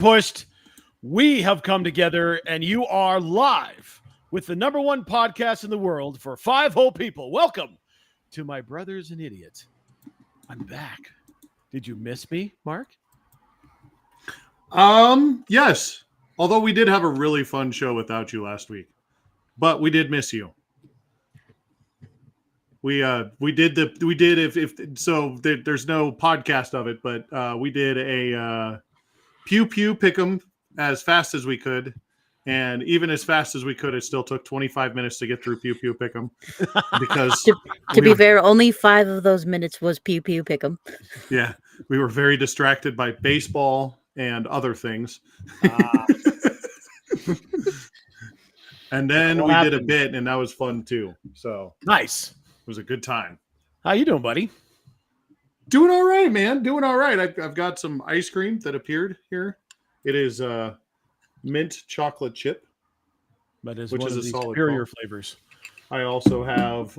pushed. We have come together, and you are live with the number one podcast in the world for 5 whole people. Welcome to My Brother's an Idiot. I'm back. Did you miss me, Mark? Yes. Although we did have a really fun show without you last week, but we did miss you. We did there's no podcast of it, but we did a pew pew pick'em as fast as we could, and even as fast as we could, it still took 25 minutes to get through pew pew pick'em because to be fair, only 5 of those minutes was pew pew pick'em. Yeah, we were very distracted by baseball and other things. And then we did a bit, and that was fun too. So nice. It was a good time. How you doing, buddy? Doing all right, man. Doing all right. I've got some ice cream that appeared here. It is mint chocolate chip, That is which one is of a the solid superior call. flavors. I also have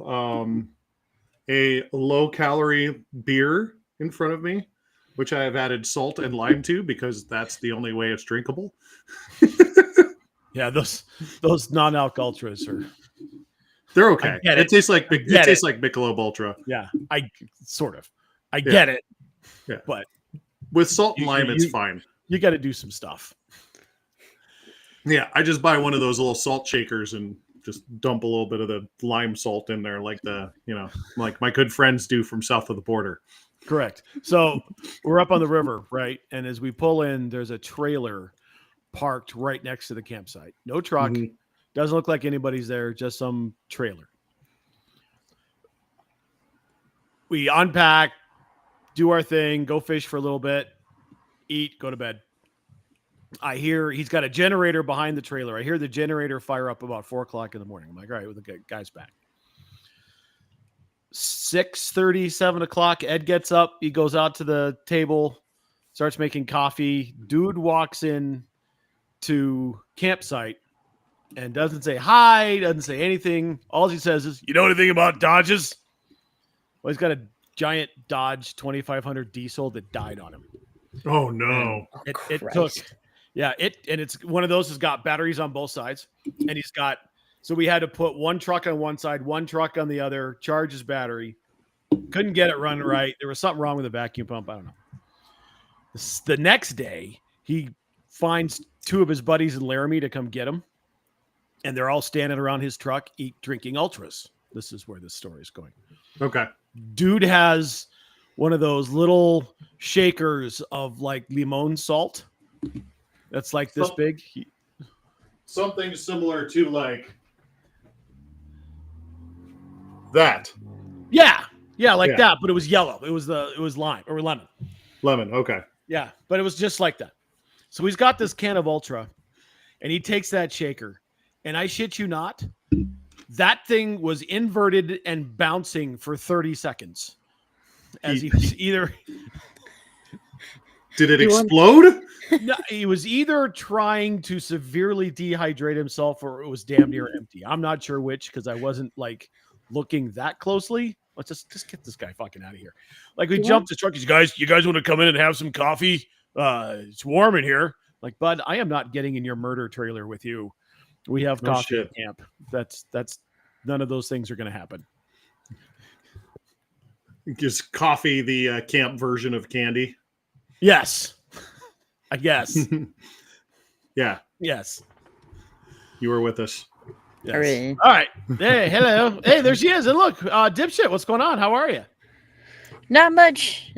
a low-calorie beer in front of me, which I have added salt and lime to because that's the only way it's drinkable. Yeah, those non-alc ultras are. They're okay. It tastes like Michelob Ultra. Yeah, I get it. Yeah, but with salt and lime, it's fine. You got to do some stuff. Yeah, I just buy one of those little salt shakers and just dump a little bit of the lime salt in there, like like my good friends do from south of the border. Correct. So we're up on the river, right? And as we pull in, there's a trailer parked right next to the campsite. No truck. Mm-hmm. Doesn't look like anybody's there, just some trailer. We unpack, do our thing, go fish for a little bit, eat, go to bed. I hear he's got a generator behind the trailer. I hear the generator fire up about 4 o'clock in the morning. I'm like, all right, well, the guy's back. 6:30, 7 o'clock, Ed gets up. He goes out to the table, starts making coffee. Dude walks in to campsite and doesn't say hi, doesn't say anything. All he says is, you know anything about Dodges? Well, he's got a giant Dodge 2500 diesel that died on him. Oh, no. It took, and it's one of those has got batteries on both sides. And so we had to put one truck on one side, one truck on the other, charge his battery. Couldn't get it running right. There was something wrong with the vacuum pump. I don't know. The next day, he finds 2 of his buddies in Laramie to come get him. And they're all standing around his truck, drinking ultras. This is where this story is going. Okay. Dude has one of those little shakers of like limon salt. That's like this big. Something similar to like that. Yeah, that, but it was yellow. It was lime or lemon. Lemon, okay. Yeah, but it was just like that. So he's got this can of Ultra, and he takes that shaker, and I shit you not, that thing was inverted and bouncing for 30 seconds. As he was either... Did it explode? No, he was either trying to severely dehydrate himself or it was damn near empty. I'm not sure which because I wasn't like looking that closely. Let's just get this guy fucking out of here. Like we jumped the truck. You guys want to come in and have some coffee? It's warm in here. Like, bud, I am not getting in your murder trailer with you. We have coffee at camp. That's none of those things are going to happen. Just coffee, the camp version of candy. Yes, I guess. Yeah. Yes. You were with us. Yes. All right. Hey, hello. Hey, there she is. And look, dipshit, what's going on? How are you? Not much.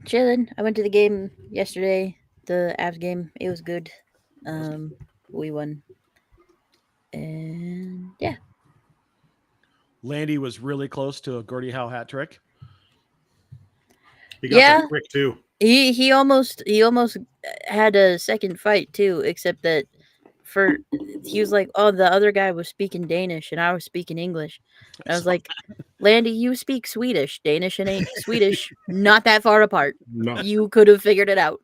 Chilling. I went to the game yesterday, the Avs game. It was good. We won. And yeah. Landy was really close to a Gordie Howe hat trick. He got that quick too. He almost had a second fight too, except that he was like, oh, the other guy was speaking Danish and I was speaking English. And I was like, Landy, you speak Swedish. Danish and Swedish, not that far apart. No. You could have figured it out.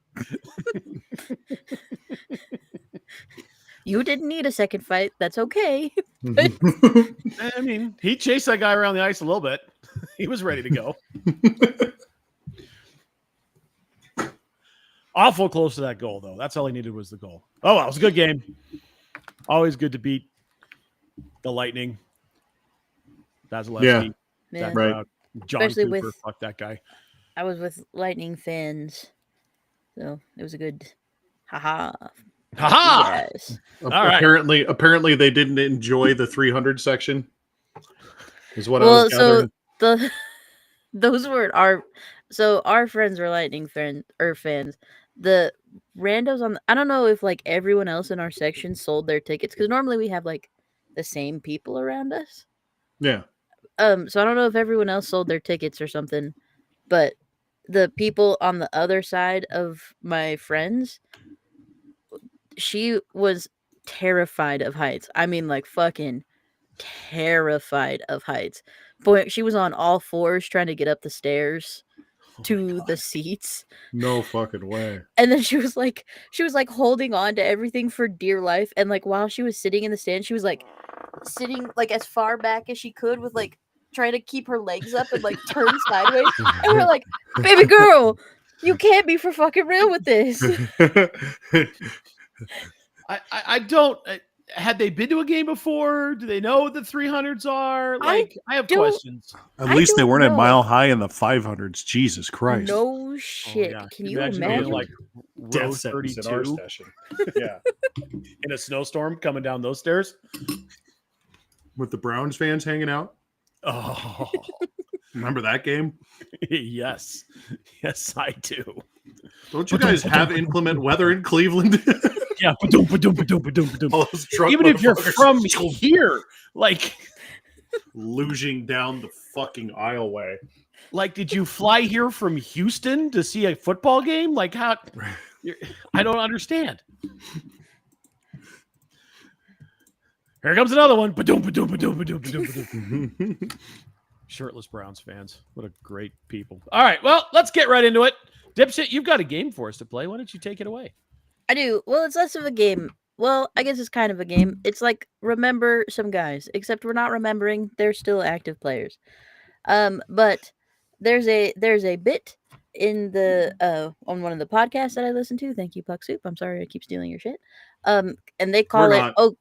You didn't need a second fight. That's okay. I mean, he chased that guy around the ice a little bit. He was ready to go. Awful close to that goal, though. That's all he needed was the goal. Oh, well, it was a good game. Always good to beat the Lightning. Vasilevsky, Yeah. Yeah. Zach Right. Brown, John Especially Cooper. with- Fuck that guy. I was with Lightning fans, so it was a good. Haha. Ha-ha! Yes. right. Apparently, they didn't enjoy the 300 section. Is what I Well, was so gathering. those were our friends were Lightning fans. The randos I don't know if like everyone else in our section sold their tickets because normally we have like the same people around us. Yeah. So I don't know if everyone else sold their tickets or something, but the people on the other side of my friends, she was terrified of heights. I mean, like fucking terrified of heights. Boy, she was on all fours trying to get up the stairs to the seats. No fucking way. And then she was like holding on to everything for dear life. And like while she was sitting in the stand, she was like sitting like as far back as she could with like trying to keep her legs up and like turn sideways. And we're like, baby girl, you can't be for fucking real with this. I don't. Had they been to a game before? Do they know what the 300s are? Like, I have don't- questions. At I least they don't weren't at know. Mile High in the 500s. Jesus Christ. No shit. Oh, yeah. Can you being imagine? like row Death sentence in our 32 session. Yeah. in a snowstorm coming down those stairs? With the Browns fans hanging out. Oh, Remember that game? yes. Yes, I do. Don't you guys have inclement weather in Cleveland? Yeah. Ba-dum, ba-dum, ba-dum, ba-dum, ba-dum. All those drunk Even if you're motherfuckers from here, like, luging down the fucking aisleway. did you fly here from Houston to see a football game? Like, how? I don't understand. Here comes another one. Ba-dum, ba-dum, ba-dum, ba-dum, ba-dum, ba-dum. Shirtless Browns fans. What a great people. All right. Well, let's get right into it. Dipshit, you've got a game for us to play. Why don't you take it away? I do. Well, it's less of a game. Well, I guess it's kind of a game. It's like remember some guys, except we're not remembering. They're still active players. But there's a bit in the on one of the podcasts that I listen to. Thank you, Puck Soup. I'm sorry I keep stealing your shit. And they call We're it not.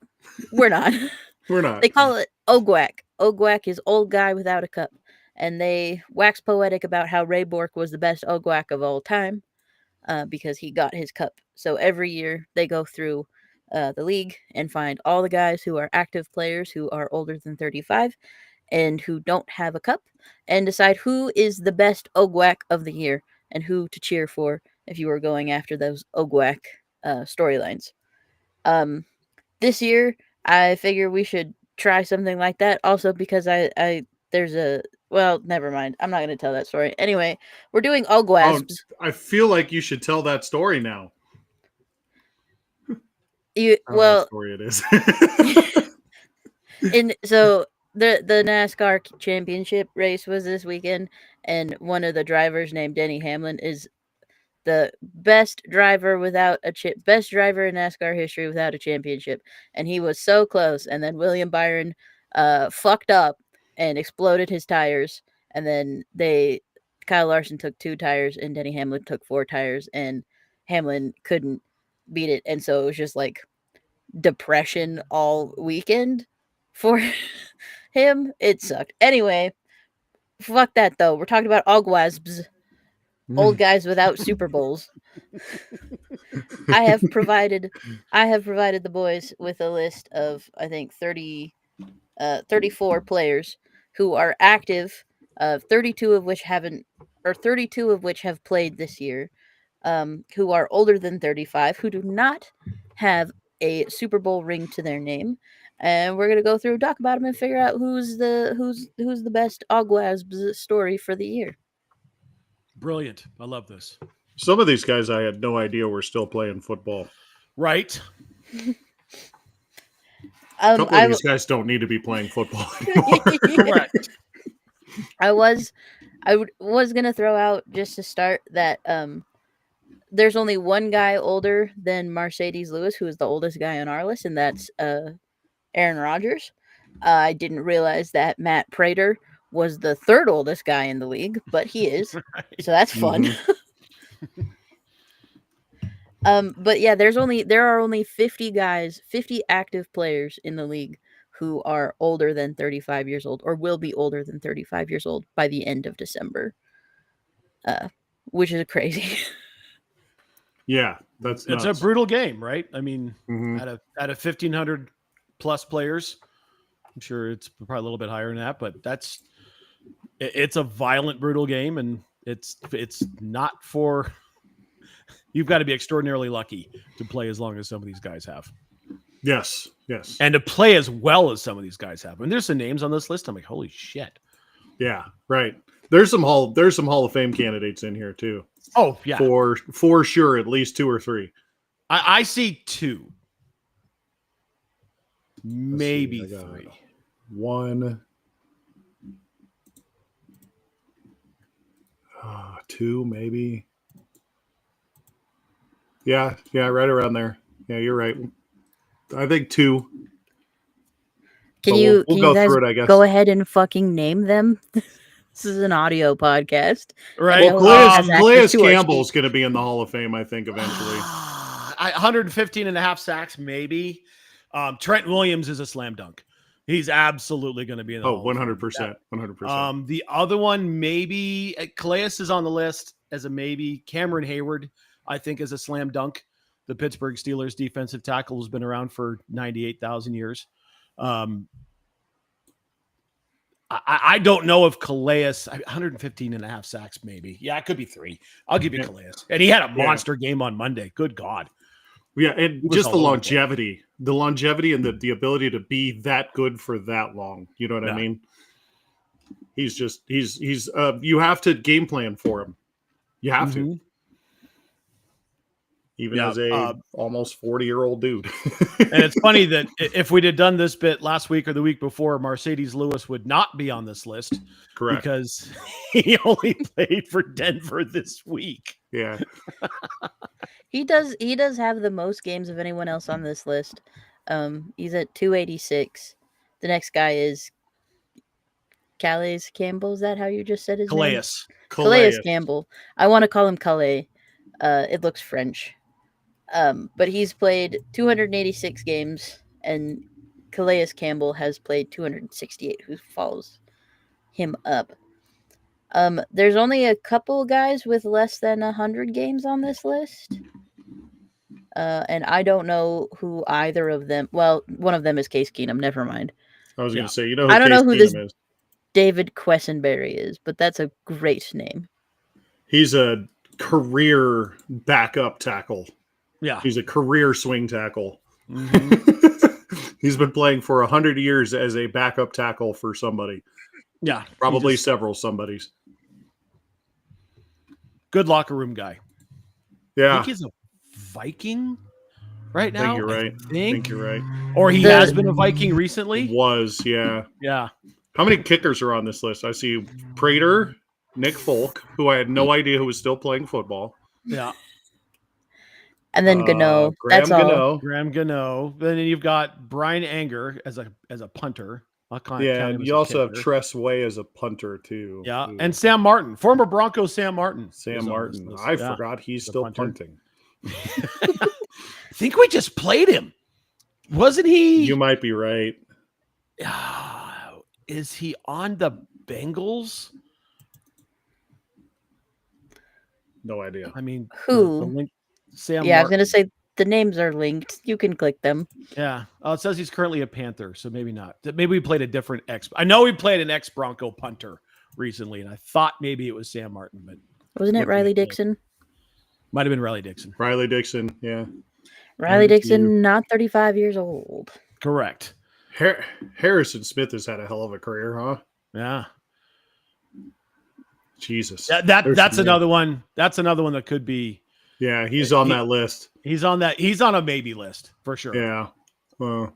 we're not. We're not. They call it Ogwak. Ogwak is old guy without a cup. And they wax poetic about how Ray Bork was the best Ogwak of all time because he got his cup. So every year they go through the league and find all the guys who are active players who are older than 35 and who don't have a cup and decide who is the best Ogwak of the year and who to cheer for if you were going after those Ogwak storylines. This year, I figure we should try something like that. Also, because there's a well, never mind. I'm not going to tell that story. Anyway, we're doing Ogwasps. I feel like you should tell that story now. You I don't know well, what story it is. so the NASCAR championship race was this weekend, and one of the drivers named Denny Hamlin is the best driver best driver in NASCAR history without a championship, and he was so close. And then William Byron fucked up and exploded his tires, and then Kyle Larson took 2 tires, and Denny Hamlin took 4 tires, and Hamlin couldn't beat it, and so it was just like depression all weekend for him. It sucked. Anyway, fuck that though. We're talking about Ogwasps. Old guys without Super Bowls. I have provided the boys with a list of I think 34 players who are active, 32 of which have played this year, who are older than 35, who do not have a Super Bowl ring to their name. And we're gonna go through, talk about them, and figure out who's the best Ogwasps story for the year. Brilliant. I love this. Some of these guys I had no idea were still playing football. Right. A couple of these guys don't need to be playing football anymore. Correct. I was gonna throw out just to start that there's only one guy older than Mercedes Lewis, who is the oldest guy on our list, and that's Aaron Rodgers. I didn't realize that Matt Prater was the 3rd oldest guy in the league, but he is. Right. So that's fun. But yeah, there are only 50 guys, 50 active players in the league who are older than 35 years old or will be older than 35 years old by the end of December. Which is crazy. Yeah, that's It's nuts. a brutal game, right? I mean, Mhm. out of 1,500 plus players, I'm sure it's probably a little bit higher than that, but it's a violent, brutal game, and it's not for. You've got to be extraordinarily lucky to play as long as some of these guys have, Yes. and to play as well as some of these guys have. And there's some names on this list. I'm like, holy shit! Yeah, right. There's some Hall of Fame candidates in here too. Oh yeah, For sure, at least 2 or 3. I see 2, Let's maybe see, I got 3. 1, 2, maybe. Yeah, right around there. Yeah, you're right. I think 2. Can But you we'll can go you guys through it, I guess. go ahead and fucking name them? This is an audio podcast. Right. No one has access Calais to our Campbell's sheet. going to be in the Hall of Fame, I think, eventually. 115 and a half sacks, maybe. Trent Williams is a slam dunk. He's absolutely going to be in the Oh, Hall of Fame. 100%. 100%. The other one, maybe Calais is on the list as a maybe. Cameron Hayward, I think, is a slam dunk. The Pittsburgh Steelers defensive tackle has been around for 98,000 years. I don't know if Calais, 115 and a half sacks, maybe. Yeah, it could be 3. I'll give you Calais. And he had a monster game on Monday. Good God. Yeah, and was just the all over the longevity and the ability to be that good for that long. You know what I mean? He's you have to game plan for him. You have to. Even as a almost 40-year-old dude. And it's funny that if we'd have done this bit last week or the week before, Mercedes Lewis would not be on this list. Correct. Because he only played for Denver this week. Yeah. He does have the most games of anyone else on this list. He's at 286. The next guy is Calais Campbell. Is that how you just said his name? Calais Campbell. I want to call him Calais. It looks French. But he's played 286 games, and Calais Campbell has played 268, who follows him up. There's only a couple guys with less than 100 games on this list. And I don't know who either of them. Well, one of them is Case Keenum. Never mind. I was going to say, I don't know who this is. David Quessenberry is, but that's a great name. He's a career backup tackle. Yeah. He's a career swing tackle. Mm-hmm. He's been playing for 100 years as a backup tackle for somebody. Yeah. Probably several somebodies. Good locker room guy. Yeah. I think he's a Viking right now. I think you're right. I think you're right. Or he has been a Viking recently. Was, yeah. Yeah. How many kickers are on this list? I see Prater, Nick Folk, who I had no idea who was still playing football. Yeah. And then Gano. Graham Gano. Graham Gano. Then you've got Brian Anger as a punter. Yeah, and you also have Tress Way as a punter too. Yeah, and Sam Martin, former Bronco Sam Martin. Sam Martin. I forgot he's still punting. I think we just played him. Wasn't he? You might be right. Is he on the Bengals? No idea. I mean, who? Sam. Yeah, Martin. I was gonna say the names are linked. You can click them. Yeah. Oh, it says he's currently a Panther, so maybe not. Maybe we played a different ex. I know we played an ex-Bronco punter recently, and I thought maybe it was Sam Martin, but wasn't it Riley Dixon? Might have been Riley Dixon. Riley Dixon, yeah. Riley Dixon, not 35 years old. Correct. Harrison Smith has had a hell of a career, huh? Yeah. Jesus. That's another one. That's another one that could be. Yeah, he's on that list. He's on that. He's on a maybe list for sure. Yeah. Well,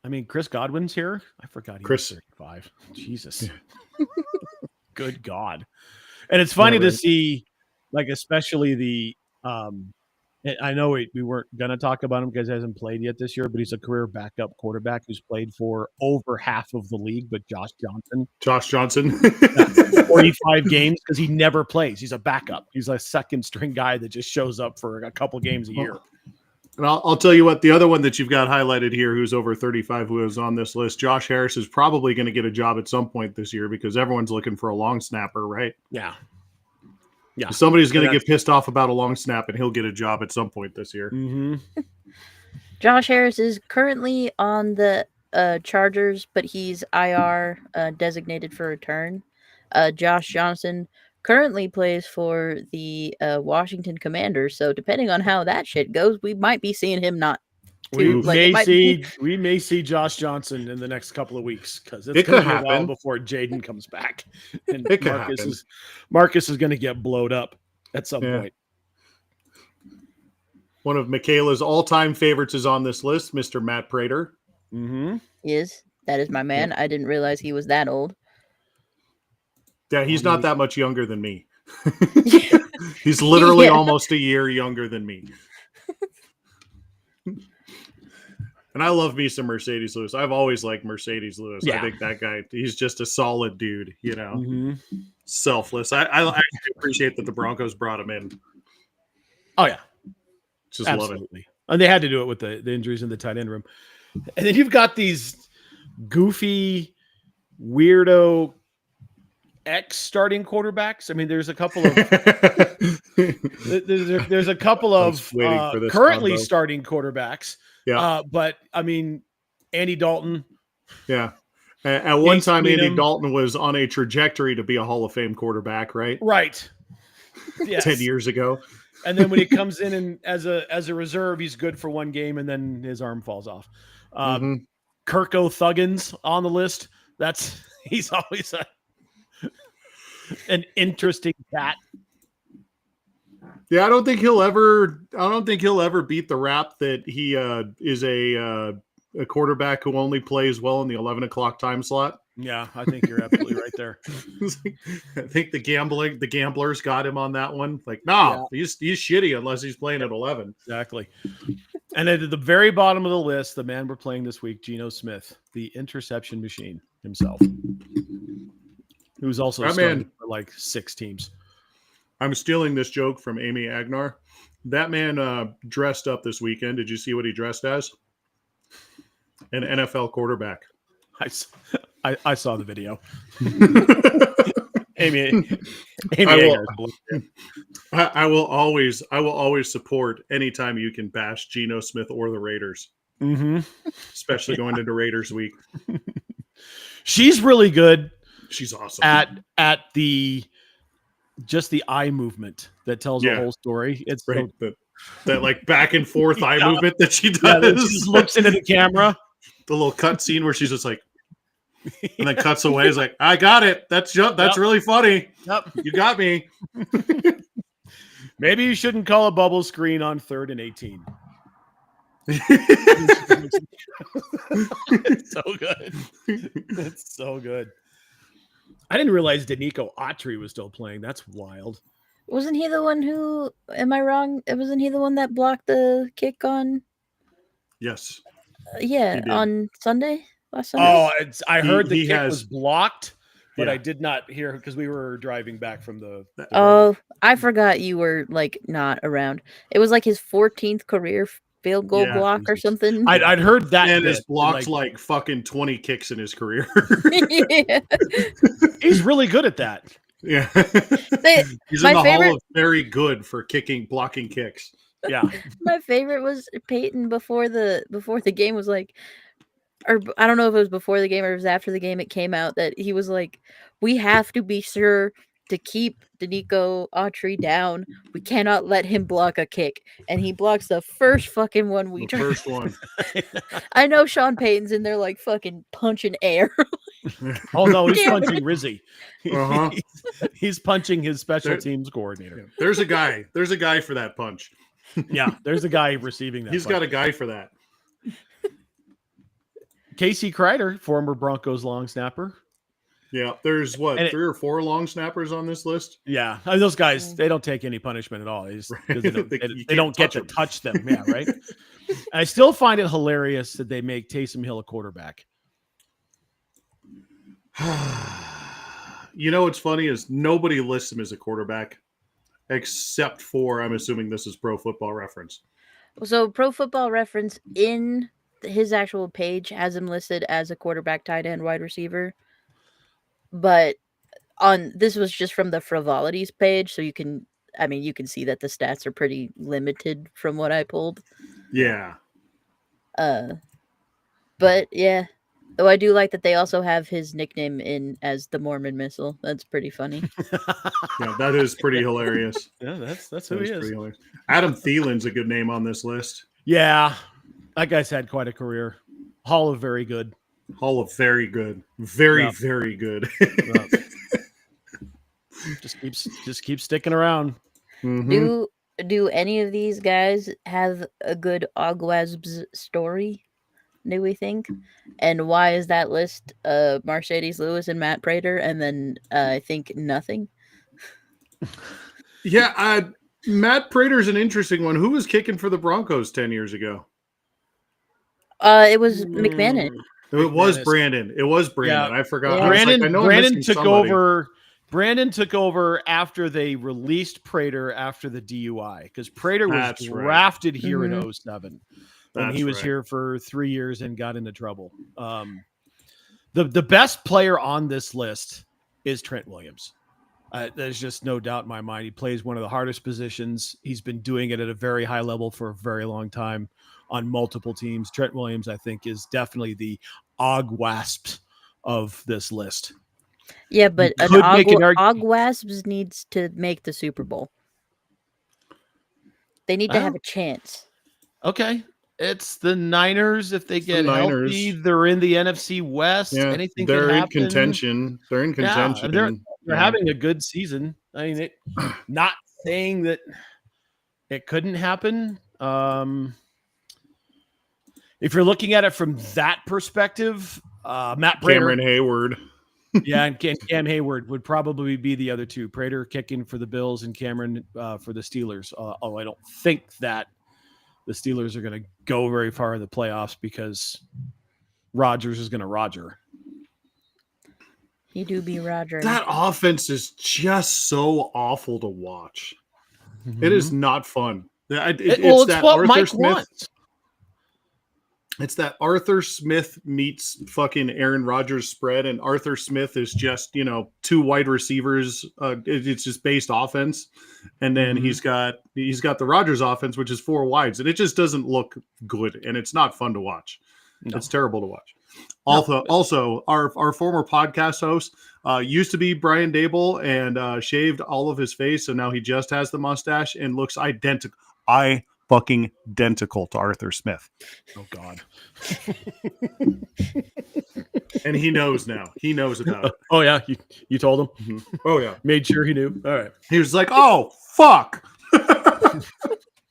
I mean, Chris Godwin's here. I forgot he was 35. Jesus. Yeah. Good God. And it's funny to see, like, especially the And I know we weren't going to talk about him because he hasn't played yet this year, but he's a career backup quarterback who's played for over half of the league, but Josh Johnson. Josh Johnson. 45 games because he never plays. He's a backup. He's a second string guy that just shows up for a couple games a year. And I'll tell you what, the other one that you've got highlighted here, who's over 35, who is on this list, Josh Harris is probably going to get a job at some point this year because everyone's looking for a long snapper, right? Yeah. Yeah. Somebody's going to get pissed off about a long snap, and he'll get a job at some point this year. Mm-hmm. Josh Harris is currently on the Chargers, but he's IR designated for return. Josh Johnson currently plays for the Washington Commanders, so depending on how that shit goes, we might be seeing him not. We Too. may see Josh Johnson in the next couple of weeks because It it's could going to be a while happen. before Jaden comes back, and It could happen. Marcus is going to get blowed up at some Yeah. point. One of Michaela's all-time favorites is on this list, Mr. Matt Prater. Mm-hmm. That is my man. I didn't realize he was that old. Yeah, he's not that much younger than me. He's literally almost a year younger than me. And I love me some Mercedes Lewis. I've always liked Mercedes Lewis. Yeah. I think that guy, he's just a solid dude, you know, Mm-hmm. selfless. I actually appreciate that the Broncos brought him in. Oh yeah, Just love it. absolutely. And they had to do it with the injuries in the tight end room. And then you've got these goofy, weirdo starting quarterbacks. I mean, there's a couple of there's a couple I of was waiting for this currently combo. starting quarterbacks. Yeah. But I mean, Andy Dalton. Yeah. At one Case time, Andy Keenum. Dalton was on a trajectory to be a Hall of Fame quarterback, right? Right. Yes. 10 years ago. And then when he comes in and as a reserve, he's good for one game, and then his arm falls off. Mhm. Kirko Thuggins on the list. He's always an interesting cat. Yeah, I don't think he'll ever beat the rap that he is a quarterback who only plays well in the 11 o'clock time slot. Yeah, I think you're absolutely right there. I think the gamblers got him on that one. Like, no, he's shitty unless he's playing at 11. Exactly. And at the very bottom of the list, the man we're playing this week, Geno Smith, the interception machine himself, who's also That started man- for like 6 teams. I'm stealing this joke from Amy Agnar. That man dressed up this weekend. Did you see what he dressed as? An NFL quarterback. I saw the video. Amy I will- Agner. I will always support anytime you can bash Geno Smith or the Raiders, Mm-hmm. especially going into Raiders week. She's really good She's awesome. at the just the eye movement that tells Yeah. the whole story. It's right? so, That like back and forth eye Yeah. movement that she yeah, then does. she just looks into the camera. The little cut scene where she's just like, and then cuts away. Is like, I got it. That's really funny. Yep. You got me. Maybe you shouldn't call a bubble screen on 3rd and 18. It's so good. It's so good. I didn't realize Danico Autry was still playing. That's wild. Wasn't he the one who? Am I wrong? Wasn't he the one that blocked the kick on? Yes. Yeah, He did. on Sunday last Sunday. Oh, I heard the he kick has- was blocked, but Yeah. I did not hear because we were driving back from the. Oh, I forgot you were like not around. It was like his 14th career field goal Yeah, block or Jesus. something. I'd heard that. And bit, has blocked like fucking 20 kicks in his career. Yeah. he's really good at that. Yeah. They- He's my in the favorite- Hall of Very Good for blocking kicks. Yeah. My favorite was Peyton before the game was like, or I don't know if it was before the game or it was after the game. It came out that he was like, "We have to be sure to keep Danico Autry down. We cannot let him block a kick." And he blocks the first fucking one we The tried. first one. I know Sean Payton's in there like fucking punching air. Oh no, he's Damn it. punching Rizzy. Uh-huh. He's punching his special There- teams coordinator. There's a guy. There's a guy for that punch. Yeah, there's a guy receiving that. He's got a guy for that. Casey Kreider, former Broncos long snapper. Yeah, there's what, And 3 or 4 long snappers on this list. Yeah, I mean, those guys, they don't take any punishment at all. They just 'cause they don't, They- they, you they don't can't get to touch 'em. touch them. Yeah, right. And I still find it hilarious that they make Taysom Hill a quarterback. You know what's funny is nobody lists him as a quarterback, except for, I'm assuming this is Pro Football Reference. So Pro Football Reference in his actual page has him listed as a quarterback, tight end, wide receiver. But on this was just from the frivolities page, so you can see that the stats are pretty limited from what I pulled. Yeah. But yeah. Though I do like that they also have his nickname in as the Mormon Missile. That's pretty funny. Yeah, that is pretty hilarious. Yeah, that's That who he is is. pretty hilarious. Adam Thielen's a good name on this list. Yeah, that guy's had quite a career. Hall of very good. Hall of very good. Very, Yeah. very good. Yeah. just keeps sticking around. Mhm. Do any of these guys have a good Ogwasb's story? Do we think? And why is that list Mercedes Lewis and Matt Prater, and then I think nothing? Yeah, Matt Prater's an interesting one. Who was kicking for the Broncos 10 years ago? It was McMahon. It was McManus. Brandon. It was Brandon. Yeah. I forgot. Yeah. I was like, Brandon I know I'm Brandon missing took somebody. over. Brandon took over after they released Prater after the DUI because Prater was That's right. drafted here Mhm. in 07 when That's he was right. here for 3 years and got into trouble. The best player on this list is Trent Williams. There's just no doubt in my mind. He plays one of the hardest positions. He's been doing it at a very high level for a very long time on multiple teams. Trent Williams, I think, is definitely the Ogwasp of this list. Yeah, but an could make an Ogwasps needs to make the Super Bowl. They need to have Well, a chance. Okay. It's the Niners. If they the get Niners. healthy, they're in the NFC West. Yeah, Anything they're could in happen. contention. They're in Yeah, contention. they're Yeah. having a good season. I mean, not saying that it couldn't happen. If you're looking at it from that perspective, Matt Prater, Cameron Hayward. yeah, and Cam Hayward would probably be the other two. Prater kicking for the Bills and Cameron for the Steelers. Although I don't think that the Steelers are going to go very far in the playoffs because Rodgers is going to Roger. He do be Roger. That offense is just so awful to watch. It Mm-hmm. is not fun. It's It's that what Arthur Mike Smith. wants. It's that Arthur Smith meets fucking Aaron Rodgers spread, and Arthur Smith is just, 2 wide receivers. It's just based offense, and then Mhm. he's got the Rodgers offense, which is 4 wides, and it just doesn't look good, and it's not fun to watch. No. It's terrible to watch. Also, our former podcast host used to be Brian Dable and shaved all of his face, so now he just has the mustache and looks identical. Fucking identical to Arthur Smith. Oh God. And he knows now. He knows about it. Oh yeah, you told him. Oh yeah. Made sure he knew. All right, He was like, "Oh fuck."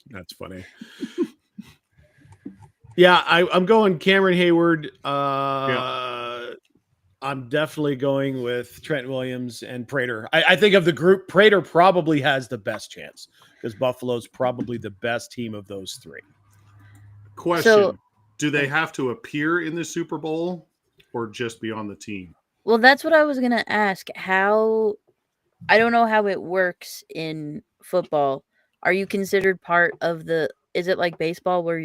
that's funny. Yeah, I'm going Cameron Hayward. I'm definitely going with Trent Williams and Prater. I think of the group, Prater probably has the best chance because Buffalo's probably the best team of those 3. Question: So- do they have to appear in the Super Bowl or just be on the team? Well, that's what I was gonna ask. How I don't know how it works in football. Are you considered part of the? Is it like baseball where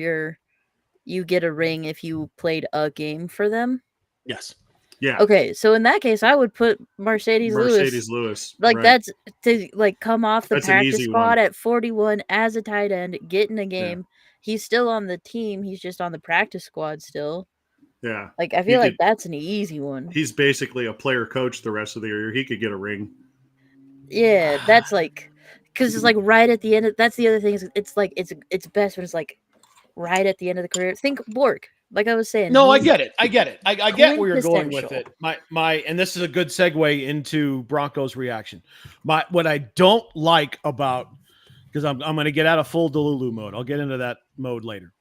you get a ring if you played a game for them? Yes. Yeah. Okay, so in that case, I would put Mercedes Lewis. Like right. that's to come off the That's an practice easy squad one. at 41 as a tight end, get in a game. He's still on the team. He's just on the practice squad still. Yeah. Like I feel He like could- that's an easy one. He's basically a player coach the rest of the year. He could get a ring. Yeah, that's like because it's like right at the end. That's the other thing. Is it's like it's best when it's like right at the end of the career. Think Bork. Like I was saying. No, I he's- get it. I get it. I get where you're going with it. Quintessential. And this is a good segue into Broncos reaction. What I don't like about, because I'm going to get out of full Delulu mode. I'll get into that mode later.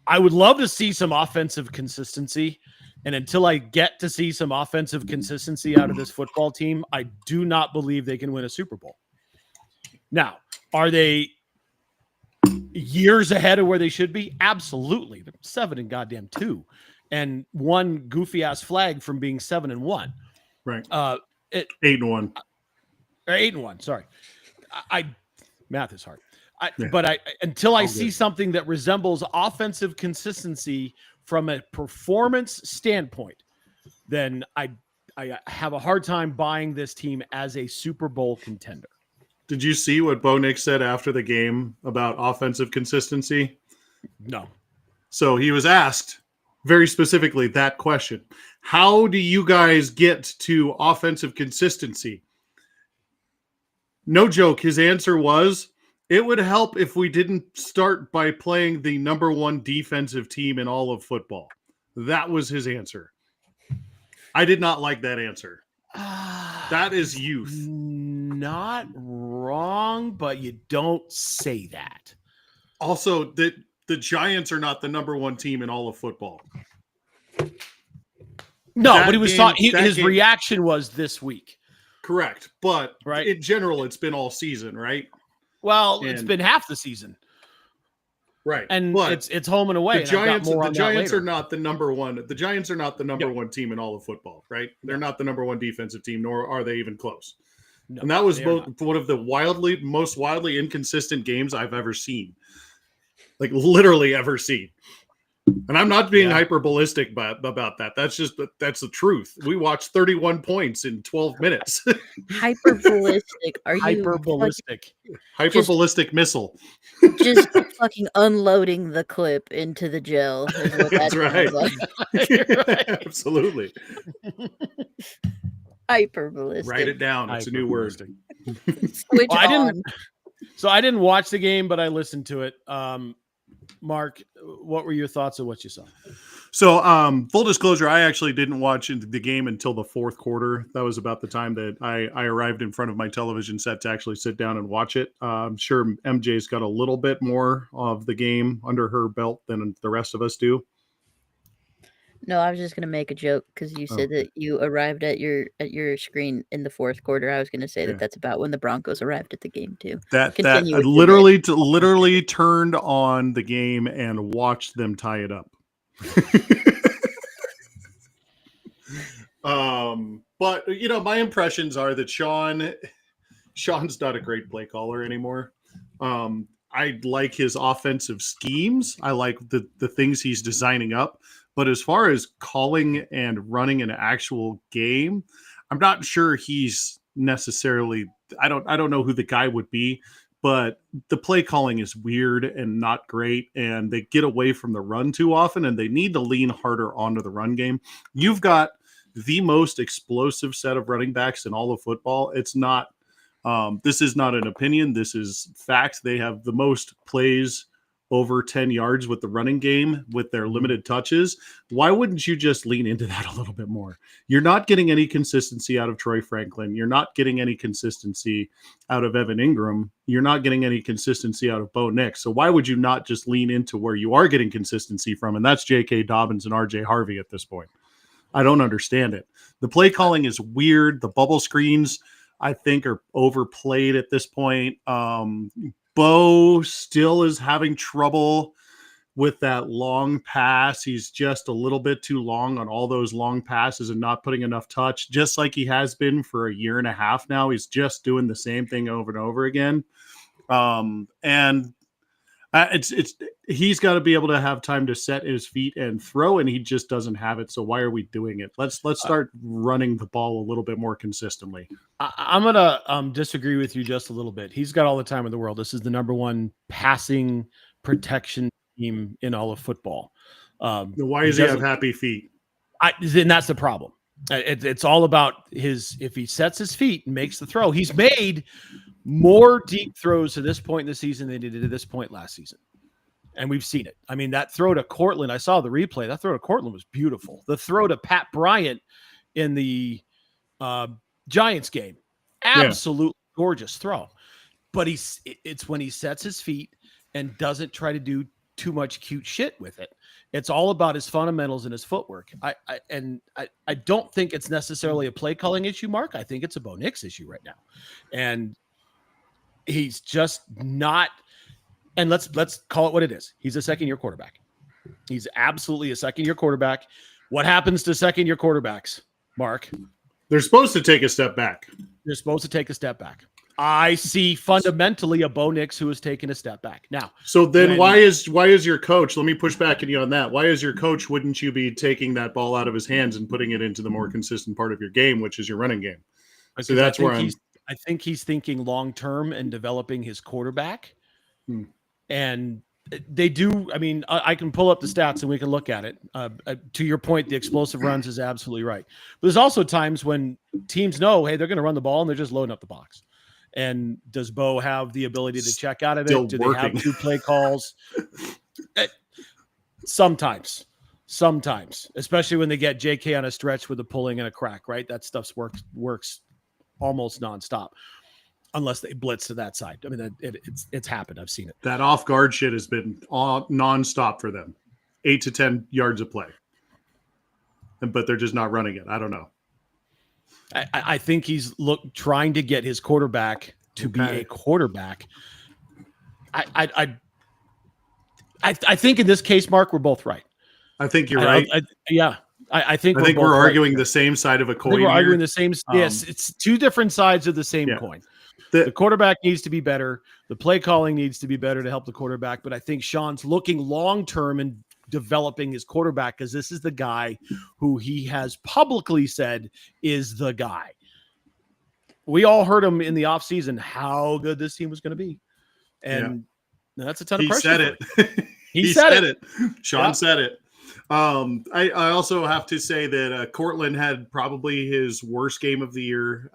I would love to see some offensive consistency And until I get to see some offensive consistency out of this football team, I do not believe they can win a Super Bowl. Now, are they years ahead of where they should be? Absolutely. They're 7-2, and one goofy ass flag from being 7-1. Right. 8-1. 8-1. Or 8-1. Sorry, I math is hard. Yeah. But until I All see good. something that resembles offensive consistency from a performance standpoint, then I have a hard time buying this team as a Super Bowl contender. Did you see what Bo Nix said after the game about offensive consistency? No. So he was asked very specifically that question. How do you guys get to offensive consistency? No joke. His answer was, it would help if we didn't start by playing the number one defensive team in all of football. That was his answer. I did not like that answer. That is youth. Not wrong, but you don't say that. Also, the Giants are not the number one team in all of football. No, That but he was game- talking. that His game- reaction was this week. Correct. But Right. in general, it's been all season, right? Well, it's And- been half the season, Right. and but it's home and away. the Giants, are are not the number one. The Giants are not the number one team in all of football, right? They're not the number one defensive team, nor are they even close. No, And that was they are both one of the most wildly inconsistent games I've ever seen. Like literally ever seen. And I'm not being Yeah. hyperbolistic about that. That's the truth. We watched 31 points in 12 minutes. Hyperballistic. Are you hyperballistic. Hyperballistic missile. just fucking unloading the clip into the gel? Is what that That's right. sounds like. Absolutely. Hyperballistic. Write it down. It's a new word. Hyperballistic. Switch Well, I didn't- on. So I didn't watch the game, but I listened to it. Mark, what were your thoughts of what you saw? So, full disclosure, I actually didn't watch the game until the fourth quarter. That was about the time that I arrived in front of my television set to actually sit down and watch it. I'm sure MJ's got a little bit more of the game under her belt than the rest of us do. No, I was just gonna make a joke because you said that you arrived at your screen in the fourth quarter. I was gonna say Yeah. that that's about when the Broncos arrived at the game too. That Continue I with your literally turned on the game and watched them tie it up. But my impressions are that Sean's not a great play caller anymore. I like his offensive schemes. I like the things he's designing up. But as far as calling and running an actual game, I'm not sure he's necessarily. I don't know who the guy would be, but the play calling is weird and not great, and they get away from the run too often, and they need to lean harder onto the run game. You've got the most explosive set of running backs in all of football. It's not. This is not an opinion. This is fact. They have the most plays over 10 yards with the running game with their limited touches. Why wouldn't you just lean into that a little bit more? You're not getting any consistency out of Troy Franklin. You're not getting any consistency out of Evan Ingram. You're not getting any consistency out of Bo Nix. So why would you not just lean into where you are getting consistency from? And that's J.K. Dobbins and R.J. Harvey at this point. I don't understand it. The play calling is weird. The bubble screens, I think, are overplayed at this point. Bo still is having trouble with that long pass. He's just a little bit too long on all those long passes and not putting enough touch, just like he has been for a year and a half now. He's just doing the same thing over and over again. It's he's got to be able to have time to set his feet and throw, and he just doesn't have it. So why are we doing it? Let's start running the ball a little bit more consistently. I'm gonna disagree with you just a little bit. He's got all the time in the world. This is the number one passing protection team in all of football. Why does he have happy feet? And that's the problem. It's all about if he sets his feet and makes the throw. He's made more deep throws to this point in the season than he did at this point last season. And we've seen it. I mean, that throw to Cortland, I saw the replay. That throw to Cortland was beautiful. The throw to Pat Bryant in the Giants game, absolute gorgeous throw. But it's when he sets his feet and doesn't try to do too much cute shit with it. It's all about his fundamentals and his footwork. I don't think it's necessarily a play calling issue, Mark. I think it's a Bo Nix issue right now. And he's just not, and let's call it what it is. He's a second-year quarterback. He's absolutely a second-year quarterback. What happens to second-year quarterbacks, Mark? They're supposed to take a step back. They're supposed to take a step back. I see fundamentally a Bo Nix who has taken a step back. Now, so then why is your coach, let me push back on you on that. Why is your coach, wouldn't you be taking that ball out of his hands and putting it into the more consistent part of your game, which is your running game? So that's where I think he's thinking long-term and developing his quarterback. And they do. I mean, I can pull up the stats and we can look at it. To your point, the explosive runs is absolutely right. But there's also times when teams know, hey, they're going to run the ball and they're just loading up the box. And does Bo have the ability to check out of it? Do they have 2 play calls? Sometimes, especially when they get JK on a stretch with a pulling and a crack, right? That stuff works almost nonstop, unless they blitz to that side. I mean, it's happened. I've seen it. That off guard shit has been nonstop for them, 8 to 10 yards of play, but they're just not running it. I don't know. I think he's trying to get his quarterback to be a quarterback. I think in this case, Mark, we're both right. I think you're right. I think we're arguing the same side of a coin. We're arguing the same. Yes, it's 2 different sides of the same coin. The quarterback needs to be better. The play calling needs to be better to help the quarterback. But I think Sean's looking long term and developing his quarterback, because this is the guy who he has publicly said is the guy. We all heard him in the offseason how good this team was going to be. And that's a ton of pressure. He said it. He said it. Sean said it. I also have to say that Cortland had probably his worst game of the year.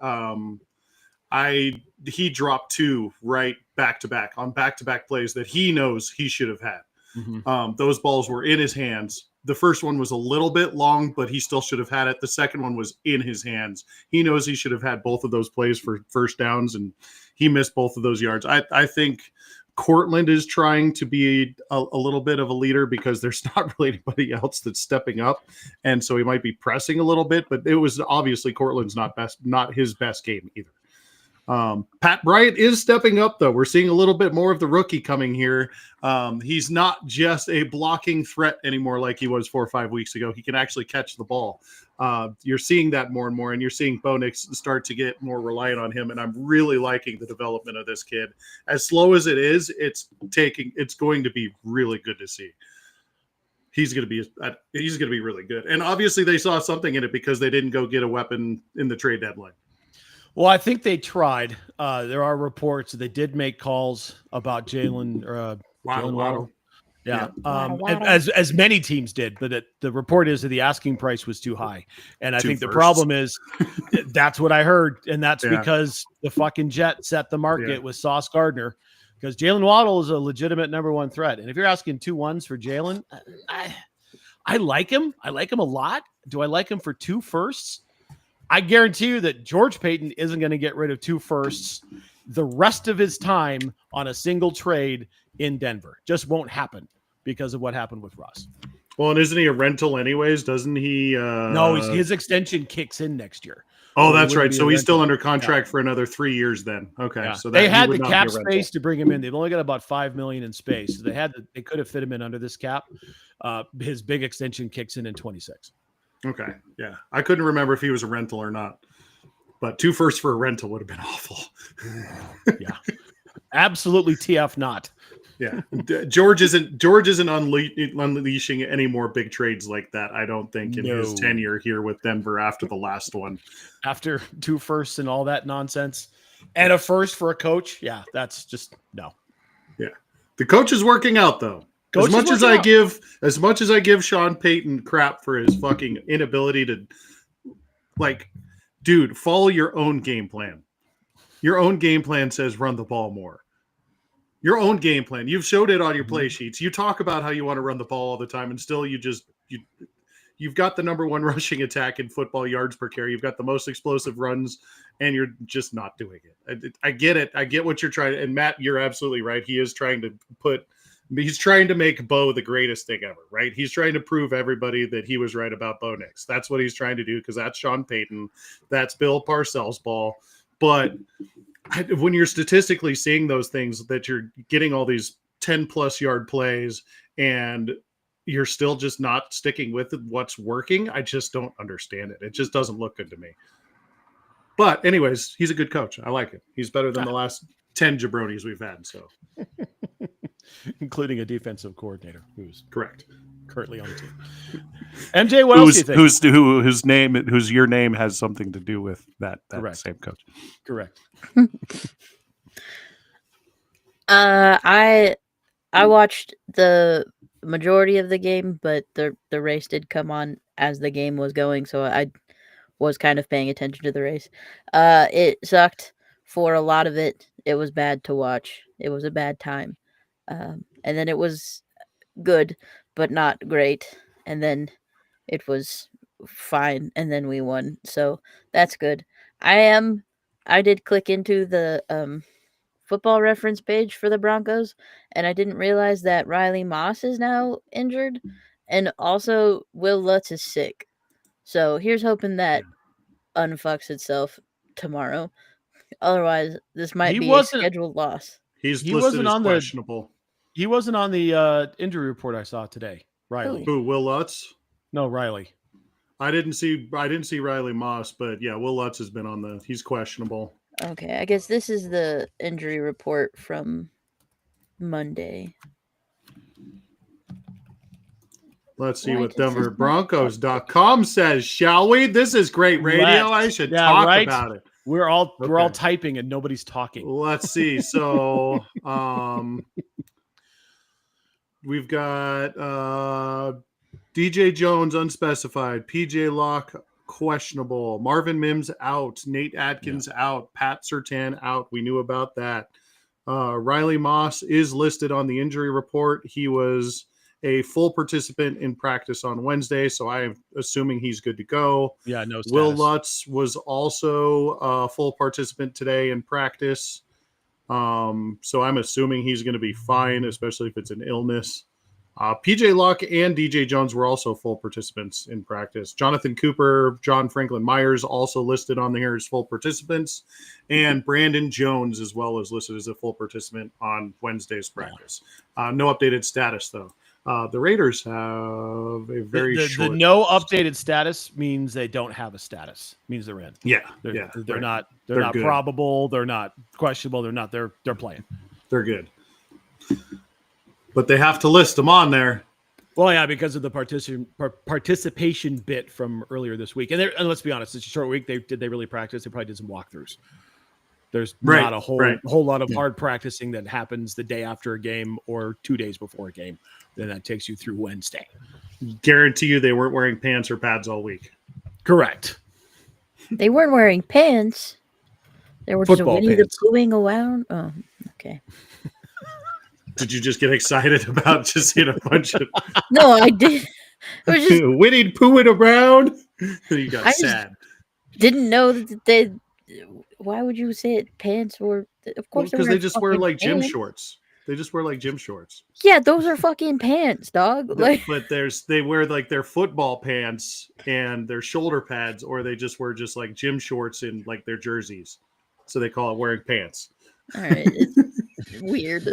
He dropped 2 right back-to-back on back-to-back plays that he knows he should have had. Those balls were in his hands. The first one was a little bit long, but he still should have had it. The second one was in his hands. He knows he should have had both of those plays for first downs, and he missed both of those yards. I think Cortland is trying to be a little bit of a leader because there's not really anybody else that's stepping up. And so he might be pressing a little bit, but it was obviously Cortland's not his best game either. Pat Bryant is stepping up, though. We're seeing a little bit more of the rookie coming here. He's not just a blocking threat anymore like he was 4 or 5 weeks ago. He can actually catch the ball. You're seeing that more and more, and you're seeing Bo Nix start to get more reliant on him, and I'm really liking the development of this kid. As slow as it is, it's going to be really good to see. He's going to be really good. And obviously they saw something in it because they didn't go get a weapon in the trade deadline. Well, I think they tried. There are reports that they did make calls about Jalen Waddle. Yeah. As many teams did, but the report is that the asking price was too high. And I think the problem is that's what I heard. And that's because the fucking Jet set the market with Sauce Gardner, because Jalen Waddle is a legitimate number 1 threat. And if you're asking 2 1s for Jalen, I like him. I like him a lot. Do I like him for 2 firsts? I guarantee you that George Payton isn't going to get rid of 2 firsts the rest of his time on a single trade in Denver. Just won't happen because of what happened with Russ. Well, and isn't he a rental anyways? Doesn't he? No, his extension kicks in next year. Oh, that's right. So he's still under contract for another 3 years then. Okay. Yeah. So they had the cap space to bring him in. They've only got about $5 million in space. So they could have fit him in under this cap. His big extension kicks in 26. Okay. Yeah. I couldn't remember if he was a rental or not, but 2 firsts for a rental would have been awful. Yeah. Absolutely TF not. Yeah. George isn't unleashing any more big trades like that, I don't think, in his tenure here with Denver after the last one. After 2 firsts and all that nonsense and a first for a coach. Yeah. That's just no. Yeah. The coach is working out though. As much as I give Sean Payton crap for his fucking inability to, dude, follow your own game plan. Your own game plan says run the ball more. Your own game plan. You've showed it on your play sheets. You talk about how you want to run the ball all the time, and still you've got the number 1 rushing attack in football yards per carry. You've got the most explosive runs, and you're just not doing it. I get it. I get what you're trying. And Matt, you're absolutely right. He is trying to put He's trying to make Bo the greatest thing ever, right? He's trying to prove everybody that he was right about Bo Nix. That's what he's trying to do because that's Sean Payton. That's Bill Parcells' ball. But when you're statistically seeing those things, that you're getting all these 10-plus yard plays and you're still just not sticking with what's working, I just don't understand it. It just doesn't look good to me. But anyways, he's a good coach. I like it. He's better than the last 10 jabronis we've had. So, including a defensive coordinator who's correct. currently on the team. MJ, what else do you think? Whose your name has something to do with that Correct. same coach. Correct. I watched the majority of the game, but the race did come on as the game was going, so I was kind of paying attention to the race. It sucked for a lot of it. It was bad to watch. It was a bad time. And then it was good, but not great. And then it was fine, and then we won. So that's good. I did click into the Football Reference page for the Broncos, and I didn't realize that Riley Moss is now injured, and also Will Lutz is sick. So here's hoping that unfucks itself tomorrow. Otherwise, this might be a scheduled loss. He's He listed wasn't as on the- questionable. He wasn't on the injury report I saw today. Riley. Who, Will Lutz? No, Riley. I didn't see Riley Moss, but yeah, Will Lutz has been on he's questionable. Okay, I guess this is the injury report from Monday. Let's see Why what does this not- DenverBroncos.com says, shall we? This is great radio. I should talk about it. We're all Okay. typing and nobody's talking. Let's see. So we've got DJ Jones unspecified, PJ Locke questionable, Marvin Mims out, Nate Atkins out, Pat Surtain out. We knew about that. Riley Moss is listed on the injury report. He was a full participant in practice on Wednesday, so I am assuming he's good to go. Yeah, no status. Will Lutz was also a full participant today in practice. So I'm assuming he's going to be fine, especially if it's an illness. PJ Locke and DJ Jones were also full participants in practice. Jonathan Cooper, John Franklin Myers also listed on here as full participants. And Brandon Jones as well is listed as a full participant on Wednesday's practice. No updated status, though. The Raiders have a very short... The no updated status means they don't have a status. Means they're in. Yeah, They're right. not. They're They're not good. probable. They're not questionable. They're not. They're playing. They're good. But they have to list them on there. Well, yeah, because of the participation bit from earlier this week. And let's be honest, it's a short week. Did they really practice? They probably did some walkthroughs. There's not a whole lot of hard practicing that happens the day after a game or 2 days before a game. Then that takes you through Wednesday. Guarantee you they weren't wearing pants or pads all week. Correct. They weren't wearing pants. They were just Football Winnie the pants. Poohing around. Oh, okay. Did you just get excited about just seeing a bunch of No, I did. It was just Winnie pooing around? You got I just- sad. didn't know that they. Why would you say it pants or? Of course, Because they just wear fucking like gym pants. shorts. They just wear like gym shorts. Yeah, those are fucking pants, dog. Like, But they wear like their football pants and their shoulder pads, or they just wear just like gym shorts in like their jerseys. So they call it wearing pants. all right, it's weird.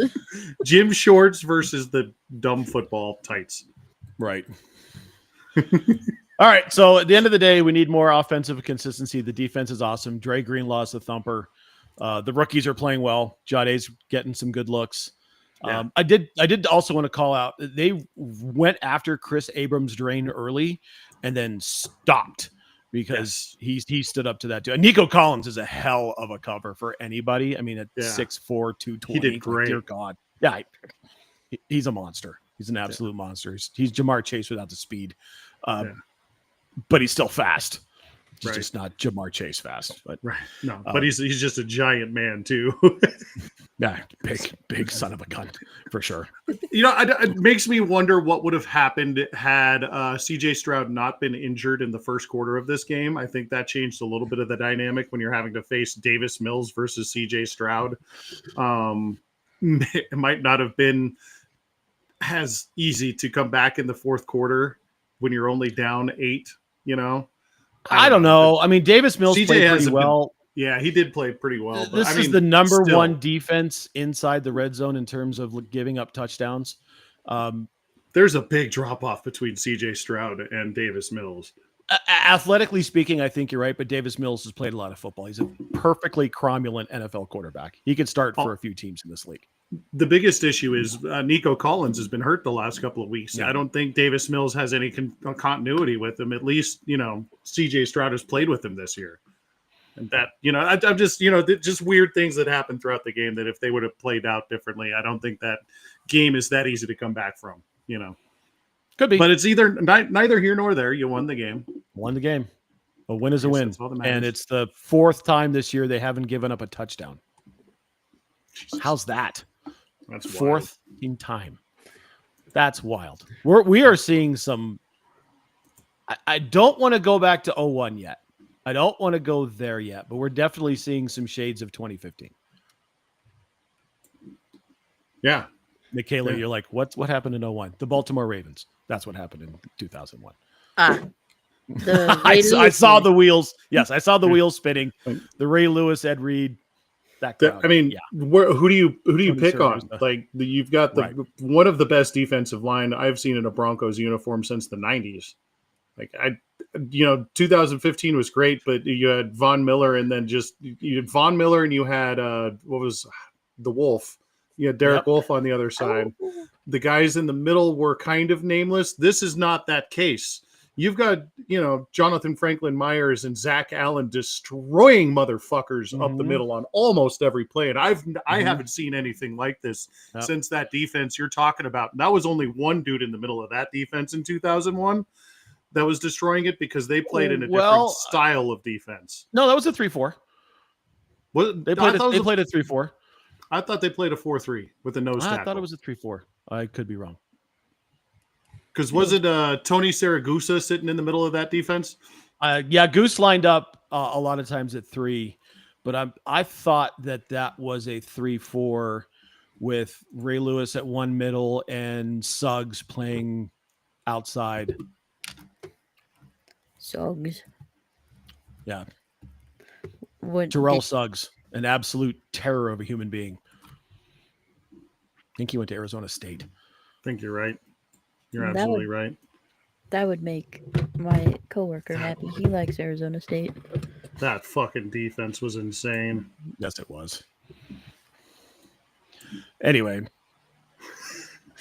Gym shorts versus the dumb football tights. Right. All right. So at the end of the day, we need more offensive consistency. The defense is awesome. Dre Greenlaw's the thumper. The rookies are playing well. Jade's getting some good looks. Yeah. I did also want to call out. They went after Chris Abrams' drain early and then stopped because he stood up to that too. And Nico Collins is a hell of a cover for anybody. I mean, at 6'4", 220. He did great. Dear God. Yeah. He's a monster. He's an absolute monster. He's Jamar Chase without the speed. But he's still fast. He's Right. just not Jamar Chase fast. But Right. No, but he's just a giant man too. yeah, big son of a gun for sure. You know, it makes me wonder what would have happened had CJ Stroud not been injured in the first quarter of this game. I think that changed a little bit of the dynamic when you're having to face Davis Mills versus CJ Stroud. It might not have been as easy to come back in the fourth quarter when you're only down 8, you know? I don't know. I mean, Davis Mills CJ played pretty hasn't been- well. Yeah, he did play pretty well. But This I is mean, the number still, one defense inside the red zone in terms of giving up touchdowns. There's a big drop off between CJ Stroud and Davis Mills. Athletically speaking, I think you're right, but Davis Mills has played a lot of football. He's a perfectly cromulent NFL quarterback. He could start for a few teams in this league. The biggest issue is Nico Collins has been hurt the last couple of weeks. Yeah. I don't think Davis Mills has any continuity with him. At least, you know, CJ Stroud has played with him this year. And that, you know, I'm just, you know, just weird things that happen throughout the game that if they would have played out differently, I don't think that game is that easy to come back from, you know. Could be. But it's either neither here nor there. You won the game. Won the game. A win is a Yes, win. that's all that matters. And it's the 4th time this year they haven't given up a touchdown. How's that? That's wild. 4th in time. That's wild. We are seeing some. I don't want to go back to 01 yet. I don't want to go there yet, but we're definitely seeing some shades of 2015. Yeah. Michaela, Yeah. you're like, what happened in 01? The Baltimore Ravens. That's what happened in 2001. The I Ray Lewis saw one. the wheels. Yes, I saw the wheels spinning. The Ray Lewis, Ed Reed. That crowd. I mean, yeah. who do you Tony pick on? Siragusa. Like you've got the Right. one of the best defensive line I've seen in a Broncos uniform since the 90s. Like 2015 was great, but you had Von Miller and then you had Von Miller and you had what was the Wolf? You had Derek Yep. Wolf on the other side. The guys in the middle were kind of nameless. This is not that case. You've got, Jonathan Franklin Myers and Zach Allen destroying motherfuckers up the Mhm. middle on almost every play. And I Mhm. haven't seen anything like this Yep. since that defense you're talking about. And that was only one dude in the middle of that defense in 2001 that was destroying it because they played in a Well, different style of defense. No, that was a 3-4. They played a 3-4. I thought they played a 4-3 with a nose tackle. I thought it was a 3-4. I could be wrong. Because was it Tony Siragusa sitting in the middle of that defense? Yeah, Goose lined up a lot of times at 3, but I thought that was a 3-4 with Ray Lewis at one middle and Suggs playing outside. Suggs. Yeah, What Terrell did- Suggs, an absolute terror of a human being. I think he went to Arizona State. I think you're right. You're That absolutely right. That would make my coworker happy. He likes Arizona State. That fucking defense was insane. Yes, it was. Anyway,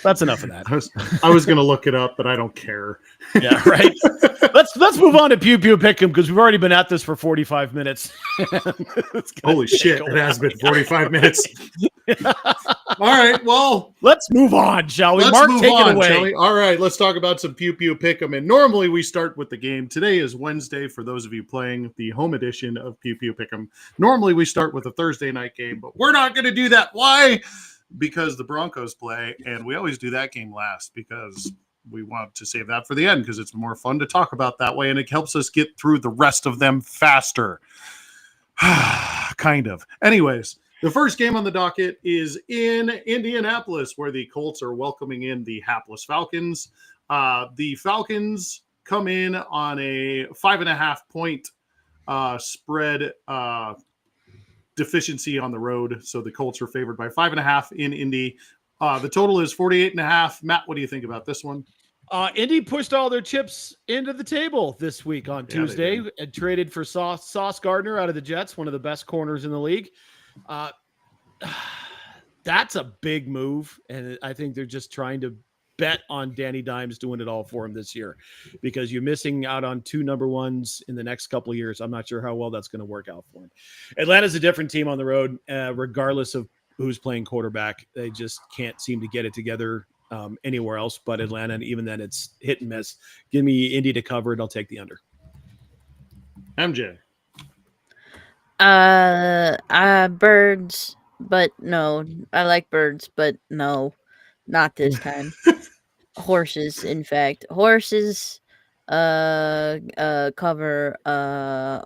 that's enough of that. I was going to look it up, but I don't care. Yeah, right. Let's move on to Pew Pew Pick'em because we've already been at this for 45 minutes. Holy shit! It has been 45 minutes. All right, well, Let's move on, shall we? let's Mark, move take on, it away. shall we? All right, let's talk about some Pew Pew Pick'em. And normally we start with the game. Today is Wednesday for those of you playing the home edition of Pew Pew Pick'em. Normally we start with a Thursday night game, but we're not going to do that. Why? Because the Broncos play, and we always do that game last because we want to save that for the end because it's more fun to talk about that way, and it helps us get through the rest of them faster. Kind of. Anyways, the first game on the docket is in Indianapolis, where the Colts are welcoming in the hapless Falcons. The Falcons come in on a 5.5 point spread deficiency on the road. So the Colts are favored by 5.5 in Indy. The total is 48.5. Matt, what do you think about this one? Indy pushed all their chips into the table this week on Yeah, they Tuesday did. and traded for Sauce Gardner out of the Jets, one of the best corners in the league. That's a big move, and I think they're just trying to bet on Danny Dimes doing it all for him this year because you're missing out on 2 number ones in the next couple of years. I'm not sure how well that's going to work out for him. Atlanta's a different team on the road, regardless of who's playing quarterback. They just can't seem to get it together anywhere else but Atlanta, and even then it's hit and miss. Give me Indy to cover it. I'll take the under. MJ. Birds, but no. I like birds, but no, not this time. Horses, in fact. Horses, cover,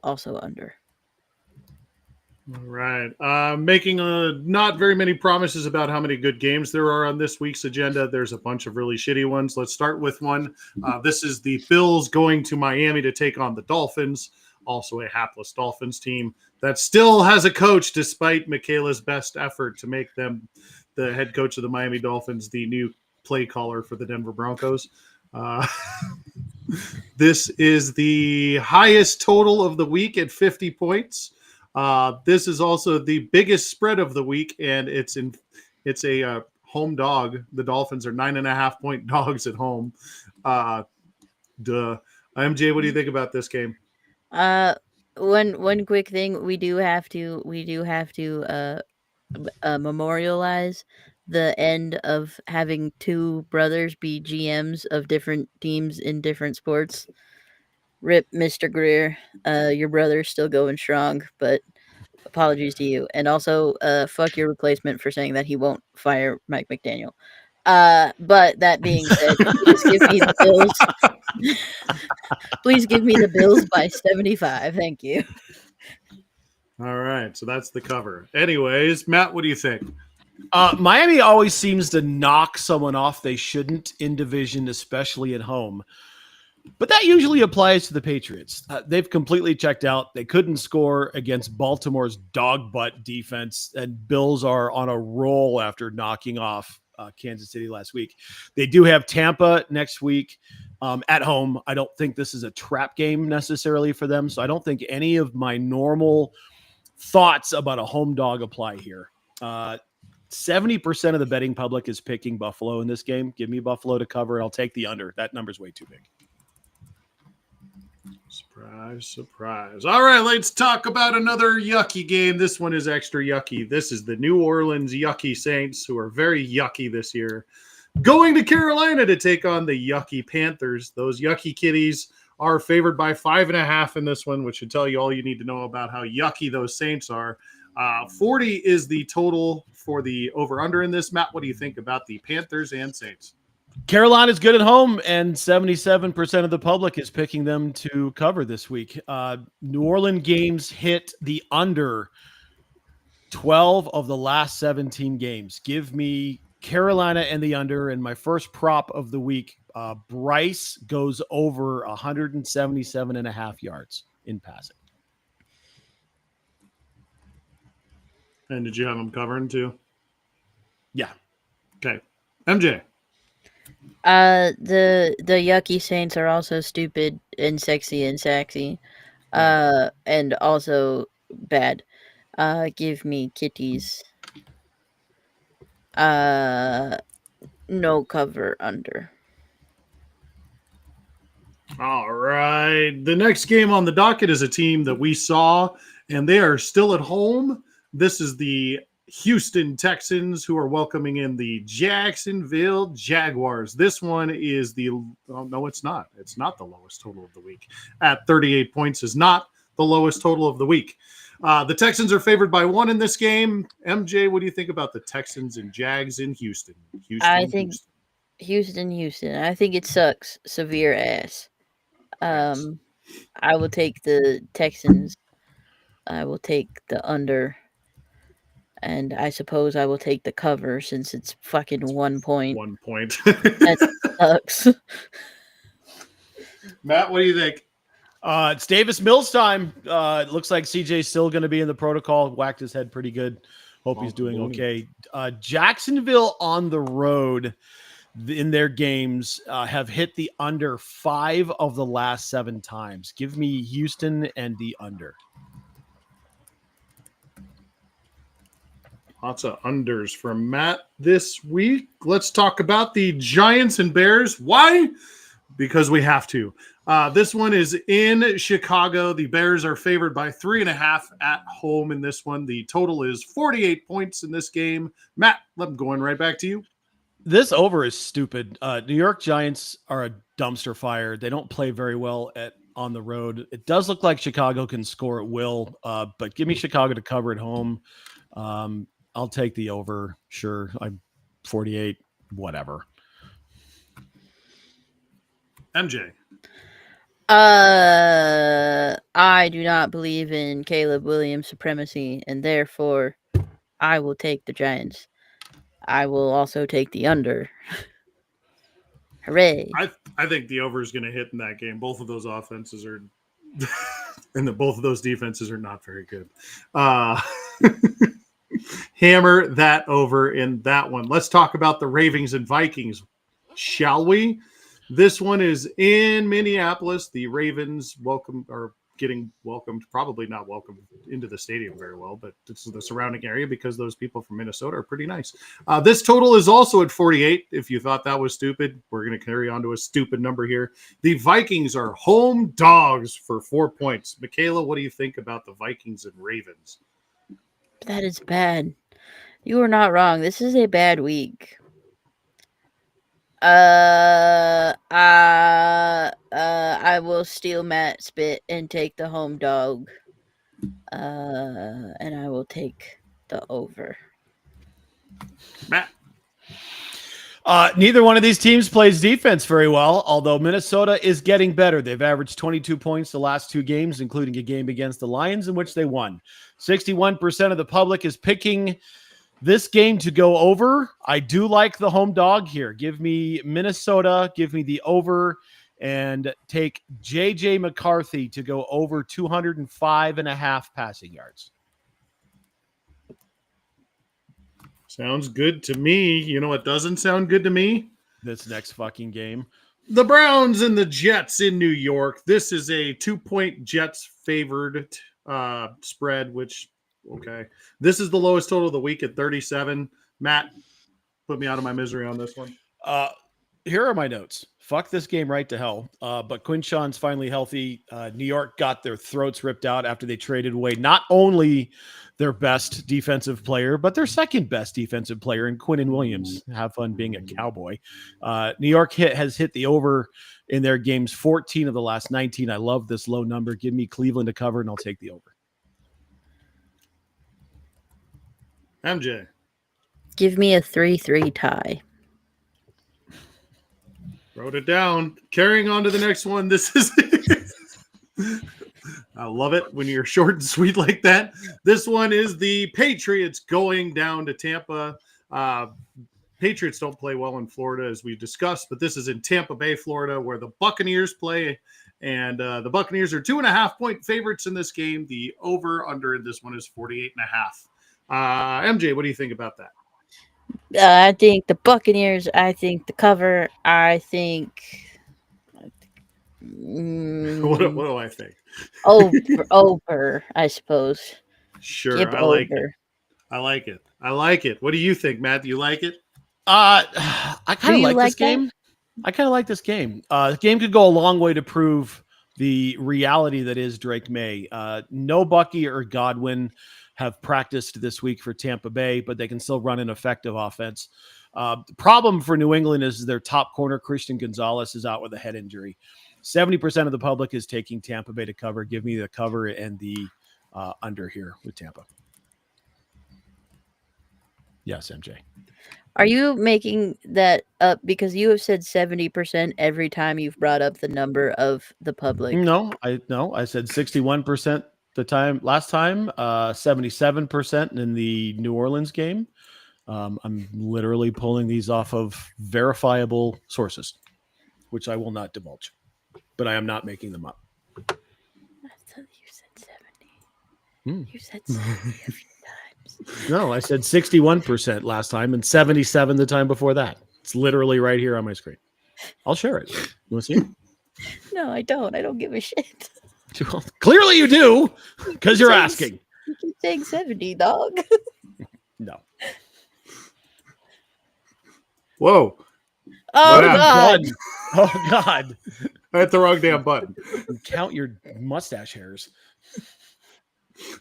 also under. All right. Making not very many promises about how many good games there are on this week's agenda. There's a bunch of really shitty ones. Let's start with one. This is the Bills going to Miami to take on the Dolphins, also a hapless Dolphins team that still has a coach despite Michaela's best effort to make them the head coach of the Miami Dolphins, the new play caller for the Denver Broncos. This is the highest total of the week at 50 points. This is also the biggest spread of the week, and it's a home dog. The Dolphins are 9.5-point dogs at home. MJ, what do you think about this game? One quick thing, we do have to memorialize the end of having two brothers be GMs of different teams in different sports. Rip, Mr. Greer. Your brother's still going strong, but apologies to you. And also, fuck your replacement for saying that he won't fire Mike McDaniel. But that being said, please give me the Bills. Please give me the Bills by 75. Thank you. All right, so that's the cover. Anyways, Matt, what do you think? Miami always seems to knock someone off they shouldn't in division, especially at home. But that usually applies to the Patriots. They've completely checked out. They couldn't score against Baltimore's dog butt defense, and Bills are on a roll after knocking off Kansas City last week. They do have Tampa next week at home. I don't think this is a trap game necessarily for them, so I don't think any of my normal thoughts about a home dog apply here. 70% of the betting public is picking Buffalo in this game. Give me Buffalo to cover, and I'll take the under. That number's way too big. Surprise, surprise. All right, let's talk about another yucky game. This one is extra yucky. This is the New Orleans Yucky Saints, who are very yucky this year, going to Carolina to take on the Yucky Panthers. Those Yucky Kitties are favored by 5.5 in this one, which should tell you all you need to know about how yucky those Saints are. 40 is the total for the over-under in this. Matt, what do you think about the Panthers and Saints? Carolina's good at home, and 77% of the public is picking them to cover this week. New Orleans games hit the under 12 of the last 17 games. Give me Carolina and the under, and my first prop of the week, Bryce goes over 177.5 yards in passing. And did you have them covering too? Yeah. Okay. MJ. The Yucky Saints are also stupid and sexy and saxy, and also bad. Give me kitties. No cover under. All right. The next game on the docket is a team that we saw, and they are still at home. This is the Houston Texans, who are welcoming in the Jacksonville Jaguars. This one is no, it's not. It's not the lowest total of the week. At 38 points is not the lowest total of the week. The Texans are favored by 1 in this game. MJ, what do you think about the Texans and Jags in Houston? I think Houston. I think it sucks. Severe ass. I will take the Texans. I will take the under. And I suppose I will take the cover since it's fucking 1 point. 1 point. That sucks. Matt, what do you think? It's Davis Mills time. It looks like CJ's still going to be in the protocol. Whacked his head pretty good. Hope he's doing okay. Jacksonville on the road in their games have hit the under 5 of the last 7 times. Give me Houston and the under. Lots of unders from Matt this week. Let's talk about the Giants and Bears. Why? Because we have to. This one is in Chicago. The Bears are favored by 3.5 at home in this one. The total is 48 points in this game. Matt, I'm going right back to you. This over is stupid. New York Giants are a dumpster fire. They don't play very well on the road. It does look like Chicago can score at will, but give me Chicago to cover at home. I'll take the over. Sure. I'm 48, whatever. MJ. I do not believe in Caleb Williams' supremacy, and therefore I will take the Giants. I will also take the under. Hooray. I think the over is going to hit in that game. Both of those offenses are, and both of those defenses are not very good. Hammer that over in that one. Let's talk about the Ravens and Vikings, shall we? This one is in Minneapolis. The Ravens are getting welcomed, probably not welcomed into the stadium very well, but it's the surrounding area because those people from Minnesota are pretty nice. This total is also at 48. If you thought that was stupid, we're going to carry on to a stupid number here. The Vikings are home dogs for 4 points. Michaela, what do you think about the Vikings and Ravens? That is bad. You are not wrong. This is a bad week. I will steal Matt's spit and take the home dog. And I will take the over. Matt. Neither one of these teams plays defense very well, although Minnesota is getting better. They've averaged 22 points the last 2 games, including a game against the Lions in which they won. 61% of the public is picking this game to go over. I do like the home dog here. Give me Minnesota, give me the over, and take J.J. McCarthy to go over 205.5 passing yards. Sounds good to me. You know what doesn't sound good to me? This next fucking game. The Browns and the Jets in New York. This is a 2-point Jets favored spread, which, okay. This is the lowest total of the week at 37. Matt, put me out of my misery on this one. Here are my notes. Fuck this game right to hell. But Quinshawn's finally healthy. New York got their throats ripped out after they traded away not only their best defensive player, but their second best defensive player in Quinnen Williams. Have fun being a Cowboy. New York has hit the over in their games 14 of the last 19. I love this low number. Give me Cleveland to cover, and I'll take the over. MJ. Give me a 3-3 tie. Wrote it down. Carrying on to the next one. This is I love it when you're short and sweet like that. This one is the Patriots going down to Tampa. Patriots don't play well in Florida, as we discussed, but this is in Tampa Bay, Florida, where the Buccaneers play. And the Buccaneers are 2.5-point favorites in this game. The over-under in this one is 48.5. MJ, what do you think about that? I think the Buccaneers. I think the cover. I think. What do I think? Over, I suppose. Sure, Give I like over. it. I like it. I like it. What do you think, Matt? Do you like it? I kind of you like like this game. I kind of like this game. The game could go a long way to prove the reality that is Drake May. No Bucky or Godwin have practiced this week for Tampa Bay, but they can still run an effective offense. The problem for New England is their top corner, Christian Gonzalez, is out with a head injury. 70% of the public is taking Tampa Bay to cover. Give me the cover and the under here with Tampa. Yes, MJ. Are you making that up because you have said 70% every time you've brought up the number of the public? No, I said 61% the time last time, 77% in the New Orleans game. I'm literally pulling these off of verifiable sources, which I will not divulge, but I am not making them up. I thought you said 70. You said 70 a few times. No, I said 61% last time and 77 the time before that. It's literally right here on my screen. I'll share it. You want to see it? No, I don't. I don't give a shit. Well, clearly you do, because you're asking. You keep saying 70, dog. No. Whoa. Oh, Wow. God. Oh, God. I hit the wrong damn button. Count your mustache hairs.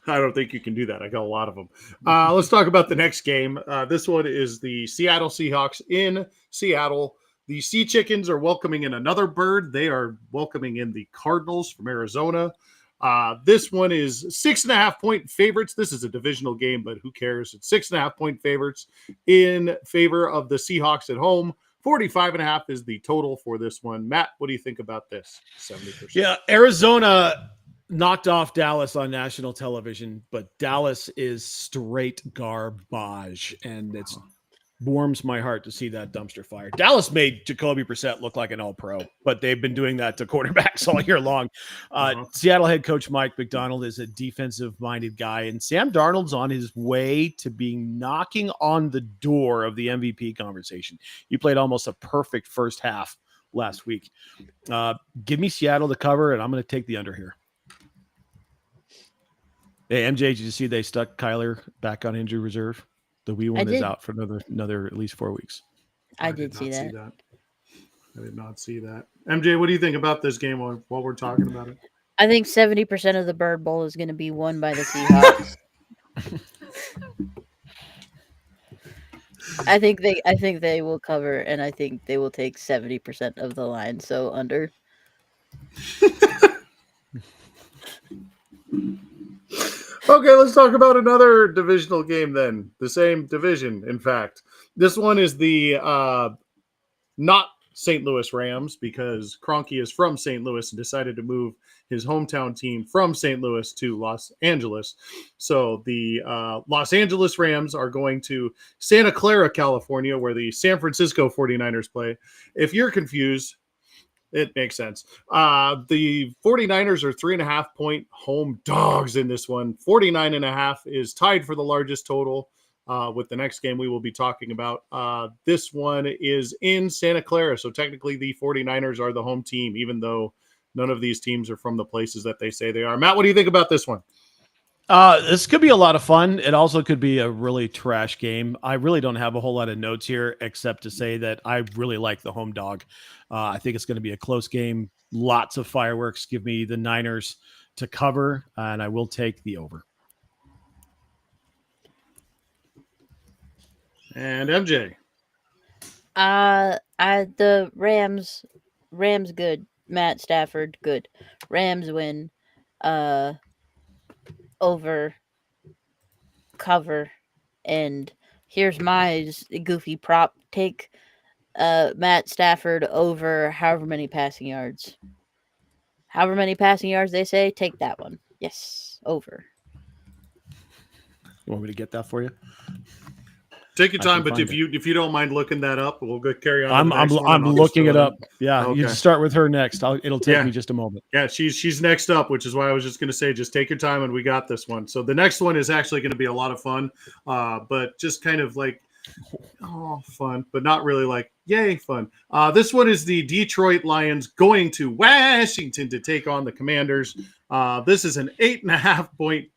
I don't think you can do that. I got a lot of them. Let's talk about the next game. This one is the Seattle Seahawks in Seattle. The Sea Chickens are welcoming in another bird. They are welcoming in the Cardinals from Arizona. This one is 6.5-point favorites. This is a divisional game, but who cares? It's 6.5-point favorites in favor of the Seahawks at home. 45.5 is the total for this one. Matt, what do you think about this? 70%. Yeah, Arizona knocked off Dallas on national television, but Dallas is straight garbage, and it's warms my heart to see that dumpster fire. Dallas made Jacoby Brissett look like an all-pro, but they've been doing that to quarterbacks all year long. Seattle head coach Mike McDonald is a defensive-minded guy, and Sam Darnold's on his way to being knocking on the door of the MVP conversation. He played almost a perfect first half last week. Give me Seattle to cover, and I'm going to take the under here. Hey, MJ, did you see they stuck Kyler back on injury reserve? The wee one is out for another at least 4 weeks. I did see that. I did not see that. MJ, what do you think about this game while we're talking about it? I think 70% of the Bird Bowl is going to be won by the Seahawks. I think they will cover, and I think they will take 70% of the line. So under. Okay, let's talk about another divisional game then. The same division, in fact. This one is the not St. Louis Rams, because Kroenke is from St. Louis and decided to move his hometown team from St. Louis to Los Angeles. So the Los Angeles Rams are going to Santa Clara, California, where the San Francisco 49ers play. If you're confused, it makes sense. The 49ers are 3.5-point home dogs in this one. 49.5 is tied for the largest total with the next game we will be talking about. This one is in Santa Clara. So technically the 49ers are the home team, even though none of these teams are from the places that they say they are. Matt, what do you think about this one? This could be a lot of fun. It also could be a really trash game. I really don't have a whole lot of notes here, except to say that I really like the home dog. I think it's going to be a close game. Lots of fireworks. Give me the Niners to cover, and I will take the over. And MJ. The Rams good. Matt Stafford good. Rams win. Over cover, and here's my goofy prop. Take Matt Stafford over however many passing yards. However many passing yards they say, take that one. Yes, over. You want me to get that for you? Take your time, but if you don't mind looking that up, we'll go carry on. I'm looking it up. Yeah, okay. You start with her next. It'll take me just a moment. Yeah, she's next up, which is why I was just going to say, just take your time, and we got this one. So the next one is actually going to be a lot of fun, but just kind of like, fun, but not really like, yay, fun. This one is the Detroit Lions going to Washington to take on the Commanders. This is an 8.5-point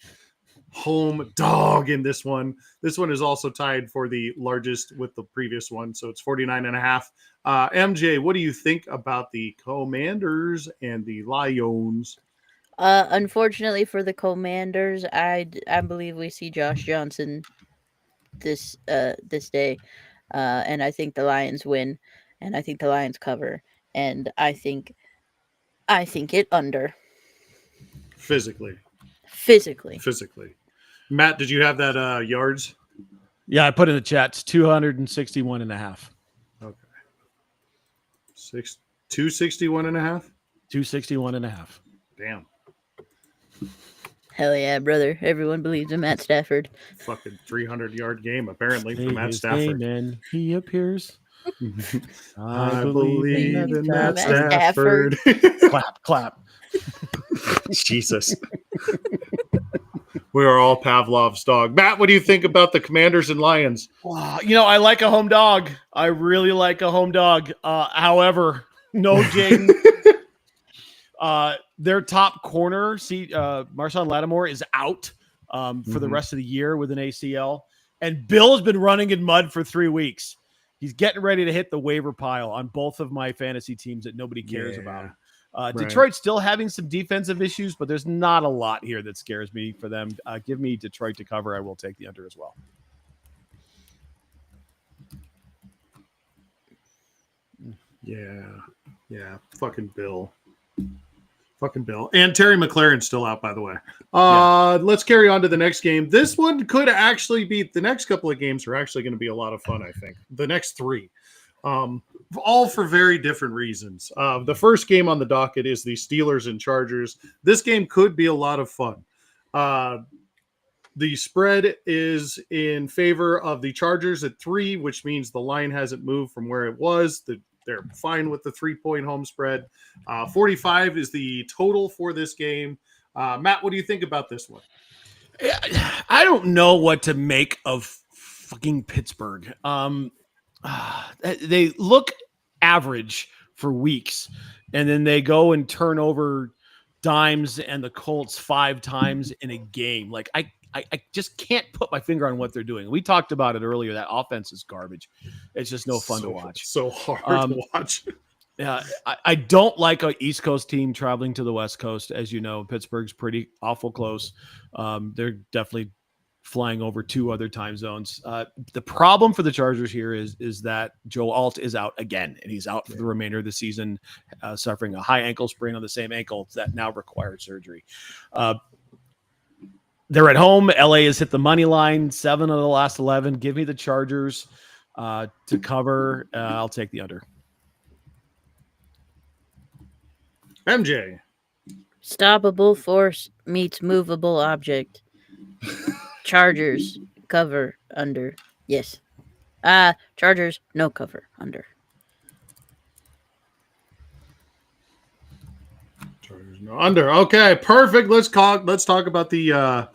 home dog in this one. This one is also tied for the largest with the previous one, so it's 49.5. MJ, what do you think about the Commanders and the Lions? Unfortunately for the Commanders, I believe we see Josh Johnson this day, and I think the Lions win, and I think the Lions cover, and I think it under. Physically. Matt, did you have that yards? Yeah, I put in the chat. It's 261.5. Okay. 261.5? 261.5. Damn. Hell yeah, brother. Everyone believes in Matt Stafford. Fucking 300-yard game, apparently, for Matt Stafford. Amen. He appears. I believe in Matt Stafford. Clap. Jesus. We are all Pavlov's dog. Matt, what do you think about the Commanders and Lions? I like a home dog. I really like a home dog. However, no Jaden. Their top corner, Marshawn Lattimore, is out for the rest of the year with an ACL. And Bill has been running in mud for 3 weeks. He's getting ready to hit the waiver pile on both of my fantasy teams that nobody cares about. Detroit's still having some defensive issues, but there's not a lot here that scares me for them. Give me Detroit to cover. I will take the under as well. Yeah. Fucking Bill. And Terry McLaurin's still out, by the way. Let's carry on to the next game. This one could actually be, the next couple of games are actually going to be a lot of fun, I think. The next three. all for very different reasons. The first game on the docket is the Steelers and Chargers. This game could be a lot of fun. The spread is in favor of the Chargers at 3, which means the line hasn't moved from where it was. They're fine with the 3-point home spread. 45 is the total for this game. Matt, what do you think about this one? I don't know what to make of fucking Pittsburgh. They look average for weeks, and then they go and turn over dimes and the Colts 5 times in a game. Like I just can't put my finger on what they're doing. We talked about it earlier. That offense is garbage. It's just no fun to watch. So hard to watch. Yeah, I don't like an East Coast team traveling to the West Coast. As you know, Pittsburgh's pretty awful close. They're definitely flying over 2 other time zones. The problem for the Chargers here is that Joe Alt is out again, and he's out for the remainder of the season, suffering a high ankle sprain on the same ankle that now requires surgery. They're at home. LA has hit the money line, 7 of the last 11. Give me the Chargers to cover. I'll take the under. MJ. Stoppable force meets movable object. Chargers cover under. Yes. Chargers no cover under. Chargers no under. Okay, perfect. Let's talk about the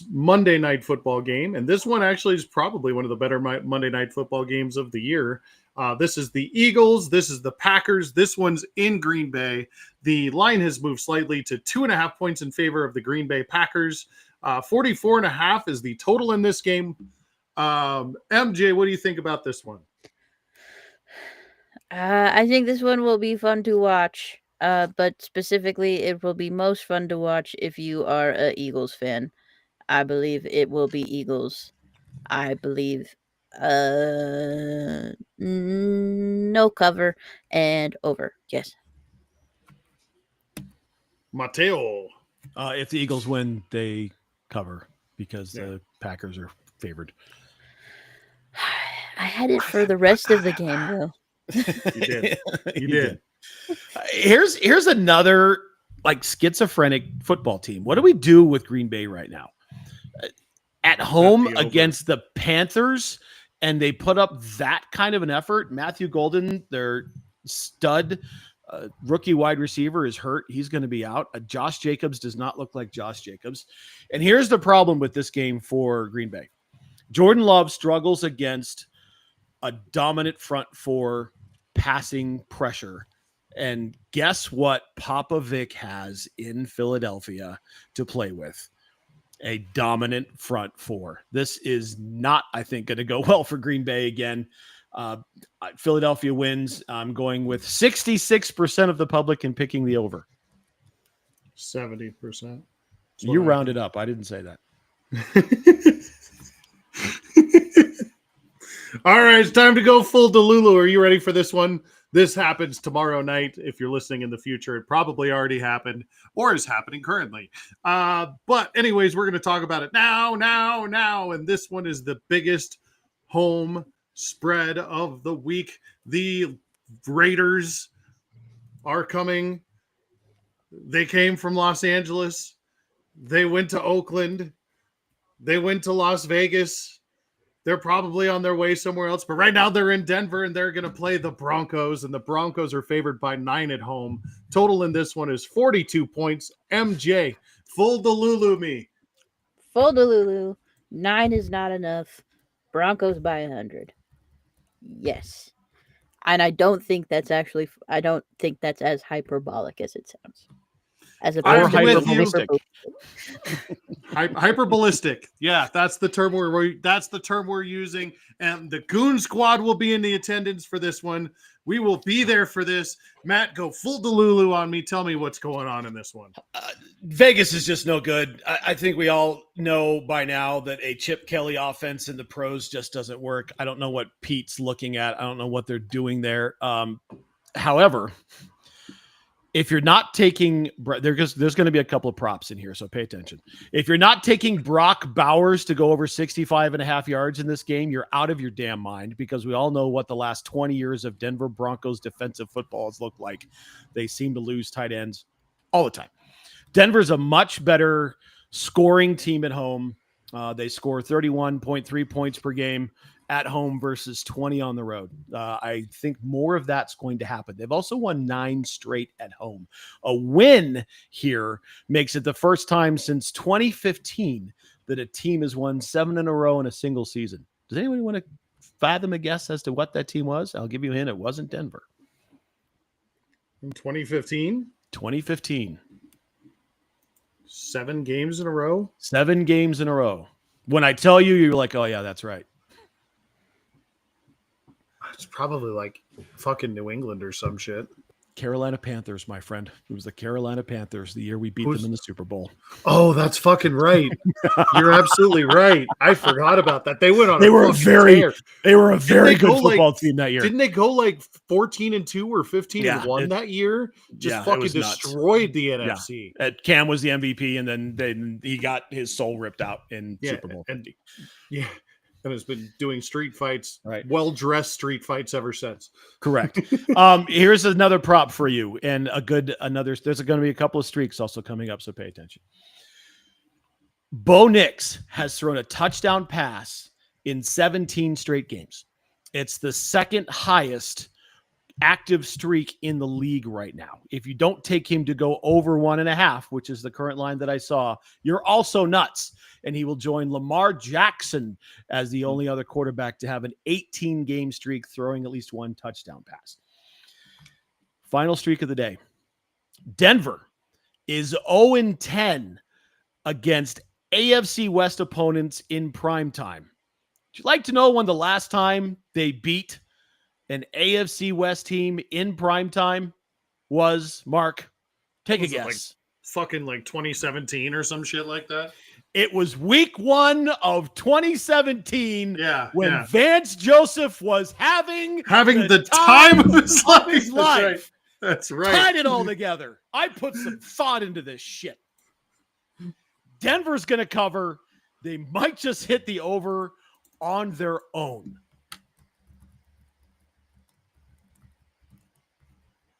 Monday night football game, and this one actually is probably one of the better Monday night football games of the year. This is the Eagles. This is the Packers. This one's in Green Bay. The line has moved slightly to 2.5 points in favor of the Green Bay Packers. 44.5 is the total in this game. MJ, what do you think about this one? I think this one will be fun to watch. But specifically, it will be most fun to watch if you are a Eagles fan. I believe it will be Eagles. I believe no cover and over. Yes. Mateo. If the Eagles win, they cover because the Packers are favored. I had it for the rest of the game, though. You did. You did. Here's another like schizophrenic football team. What do we do with Green Bay right now? At home against the Panthers, and they put up that kind of an effort. Matthew Golden, their stud rookie wide receiver, is hurt. He's going to be out. Josh Jacobs does not look like Josh Jacobs. And here's the problem with this game for Green Bay. Jordan Love struggles against a dominant front 4 passing pressure. And guess what Papa Vic has in Philadelphia to play with? A dominant front 4. This is not, I think, going to go well for Green Bay again. Philadelphia wins. I'm going with 66% of the public and picking the over. 70%. You rounded up. I didn't say that. All right, it's time to go full Delulu. Are you ready for this one? This happens tomorrow night. If you're listening in the future, it probably already happened or is happening currently. But anyways, we're going to talk about it now. And this one is the biggest home spread of the week. The Raiders are coming. They came from Los Angeles. They went to Oakland. They went to Las Vegas. They're probably on their way somewhere else, but right now they're in Denver and they're going to play the Broncos, and the Broncos are favored by 9 at home. Total in this one is 42 points. MJ, full Delulu me. Full Delulu. 9 is not enough. Broncos by 100. Yes. And I don't think that's as hyperbolic as it sounds. As a hyperbolistic. Yeah, that's the term we're using. And the Goon Squad will be in the attendance for this one. We will be there for this. Matt, go full Delulu on me. Tell me what's going on in this one. Vegas is just no good. I think we all know by now that a Chip Kelly offense in the pros just doesn't work. I don't know what Pete's looking at. I don't know what they're doing there. However, if you're not taking, there's going to be a couple of props in here, so pay attention. If you're not taking Brock Bowers to go over 65.5 yards in this game, you're out of your damn mind, because we all know what the last 20 years of Denver Broncos defensive football has looked like. They seem to lose tight ends all the time. Denver's a much better scoring team at home. They score 31.3 points per game at home versus 20 on the road. I think more of that's going to happen. They've also won 9 straight at home. A win here makes it the first time since 2015 that a team has won 7 in a row in a single season. Does anybody want to fathom a guess as to what that team was? I'll give you a hint. It wasn't Denver. In 2015, 2015. 7 games in a row. 7 games in a row. When I tell you, you're like, oh yeah, that's right. It's probably like fucking New England or some shit. Carolina Panthers, my friend. It was the Carolina Panthers the year we beat them in the Super Bowl. Oh, that's fucking right. You're absolutely right. I forgot about that. They went on. They were a very they good go, football team that year. Didn't they go like 14-2 or 15-1 that year? Just fucking destroyed the NFC. Cam was the MVP, and then he got his soul ripped out in Super Bowl 50. And has been doing street fights, right? Well-dressed street fights ever since. Correct. Here's another prop for you, and there's going to be a couple of streaks also coming up, so pay attention. Bo Nix has thrown a touchdown pass in 17 straight games. It's the second highest active streak in the league right now. If you don't take him to go over 1.5, which is the current line that I saw, you're also nuts. And he will join Lamar Jackson as the only other quarterback to have an 18-game streak throwing at least 1 touchdown pass. Final streak of the day. Denver is 0-10 against AFC West opponents in primetime. Would you like to know when the last time they beat an AFC West team in primetime was, Mark? Take a guess. Fucking like 2017 or some shit like that. It was week 1 of 2017 when Vance Joseph was having the time of his life. That's right. Tied it all together. I put some thought into this shit. Denver's going to cover. They might just hit the over on their own.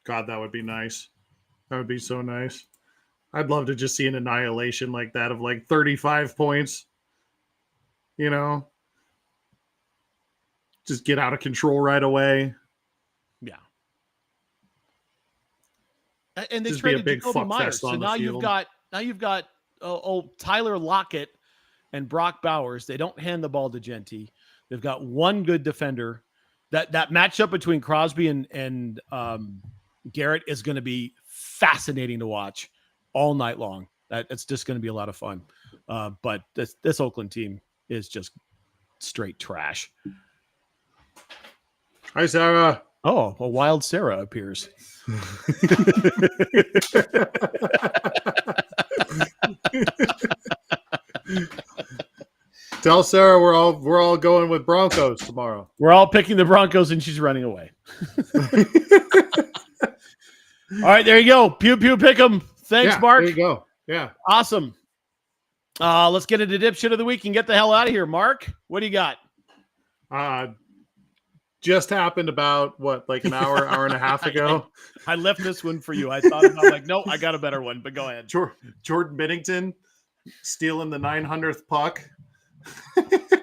God, that would be nice. That would be so nice. I'd love to just see an annihilation like that of like 35 points. You know? Just get out of control right away. Yeah. And they just traded be a big fuck Myers. So now you've got Tyler Lockett and Brock Bowers. They don't hand the ball to Genty. They've got one good defender. That matchup between Crosby and Garrett is going to be fascinating to watch all night long. It's just going to be a lot of fun. But this Oakland team is just straight trash. Hi, Sarah. Oh, a wild Sarah appears. Tell Sarah we're all going with Broncos tomorrow. We're all picking the Broncos, and she's running away. All right, there you go. Pew pew pick 'em. Thanks, Mark. There you go. Yeah, awesome. Let's get into dipshit of the week and get the hell out of here. Mark, what do you got? Just happened about like an hour and a half ago. I left this one for you. I thought about no, I got a better one, but go ahead. Jordan Binnington stealing the 900th puck.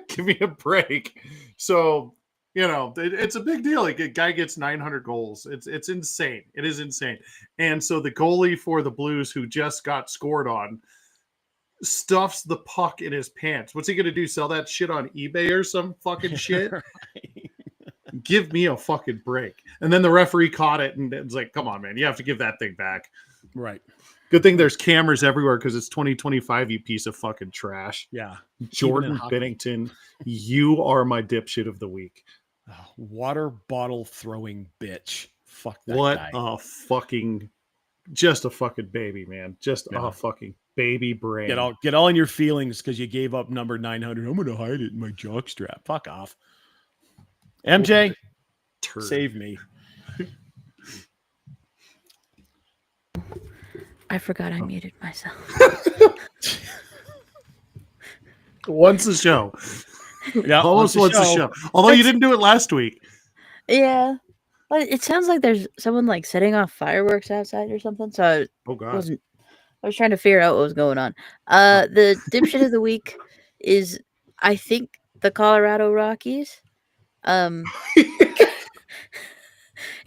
Give me a break. So, it's a big deal. Like, a guy gets 900 goals. It's insane. It is insane. And so the goalie for the Blues, who just got scored on, stuffs the puck in his pants. What's he going to do? Sell that shit on eBay or some fucking shit? Right. Give me a fucking break. And then the referee caught it and it's like, come on, man. You have to give that thing back. Right. Good thing there's cameras everywhere because it's 2025, you piece of fucking trash. Yeah. Jordan Binnington, you are my dipshit of the week. Water bottle throwing bitch. Fuck that guy. Just a fucking baby, man. Just a fucking baby brain. Get all in your feelings because you gave up number 900. I'm going to hide it in my jockstrap. Fuck off. MJ, save me. I forgot I muted myself. Once a show. Yeah, Almost once a show. Although you didn't do it last week. Yeah. But it sounds like there's someone like setting off fireworks outside or something. So Oh, I God. wasn't. I was trying to figure out what was going on. The dipshit of the week is, I think, the Colorado Rockies.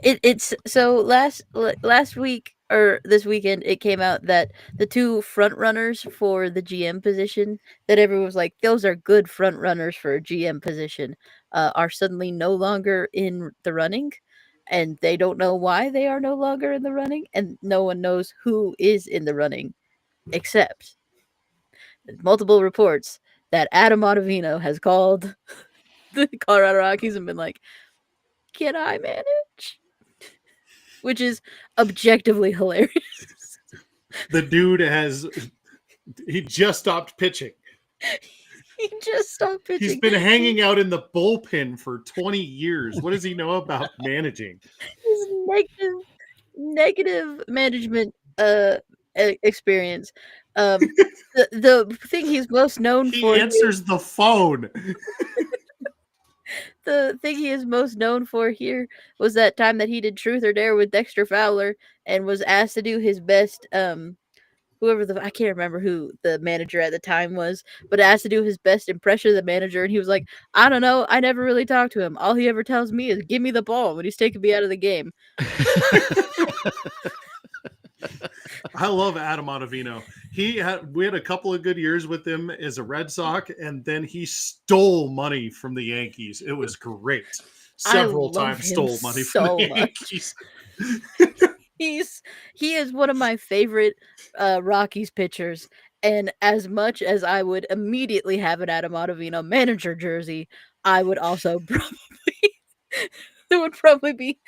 It's so last week or this weekend it came out that the two front runners for the GM position that everyone was like, those are good front runners for a GM position, are suddenly no longer in the running, and they don't know why they are no longer in the running, and no one knows who is in the running, except multiple reports that Adam Ottavino has called the Colorado Rockies and been like, "Can I manage?" Which is objectively hilarious. The dude he just stopped pitching. He just stopped pitching. He's been hanging out in the bullpen for 20 years. What does he know about managing? His negative management experience. The thing he's most known He for answers the phone. the thing he is most known for here was that time that he did Truth or Dare with Dexter Fowler and was asked to do his best I can't remember who the manager at the time was, but asked to do his best impression of the manager, and he was like, I don't know, I never really talked to him. All he ever tells me is give me the ball when he's taking me out of the game. I love Adam Ottavino. We had a couple of good years with him as a Red Sox, and then he stole money from the Yankees. It was great. Several times stole money from the Yankees. He is one of my favorite Rockies pitchers, and as much as I would immediately have an Adam Ottavino manager jersey, I would also probably there would probably be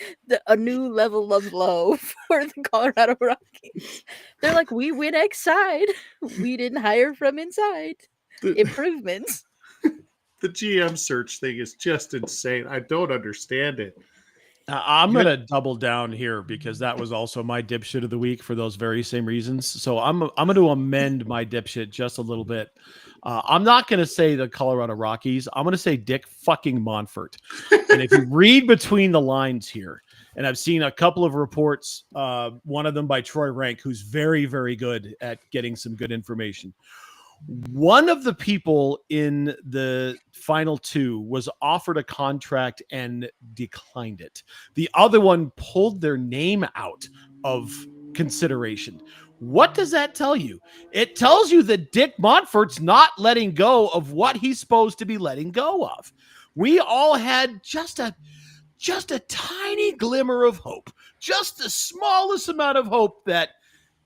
a new level of low for the Colorado Rockies. They're like, we win X side, we didn't hire from inside. Improvements. The GM search thing is just insane. I don't understand it. I'm going to double down here because that was also my dipshit of the week for those very same reasons. So I'm going to amend my dipshit just a little bit. I'm not going to say the Colorado Rockies. I'm going to say Dick fucking Monfort. And if you read between the lines here, and I've seen a couple of reports, one of them by Troy Rank, who's very, very good at getting some good information. One of the people in the final two was offered a contract and declined it. The other one pulled their name out of consideration. What does that tell you? It tells you that Dick Monfort's not letting go of what he's supposed to be letting go of. We all had just a tiny glimmer of hope, just the smallest amount of hope that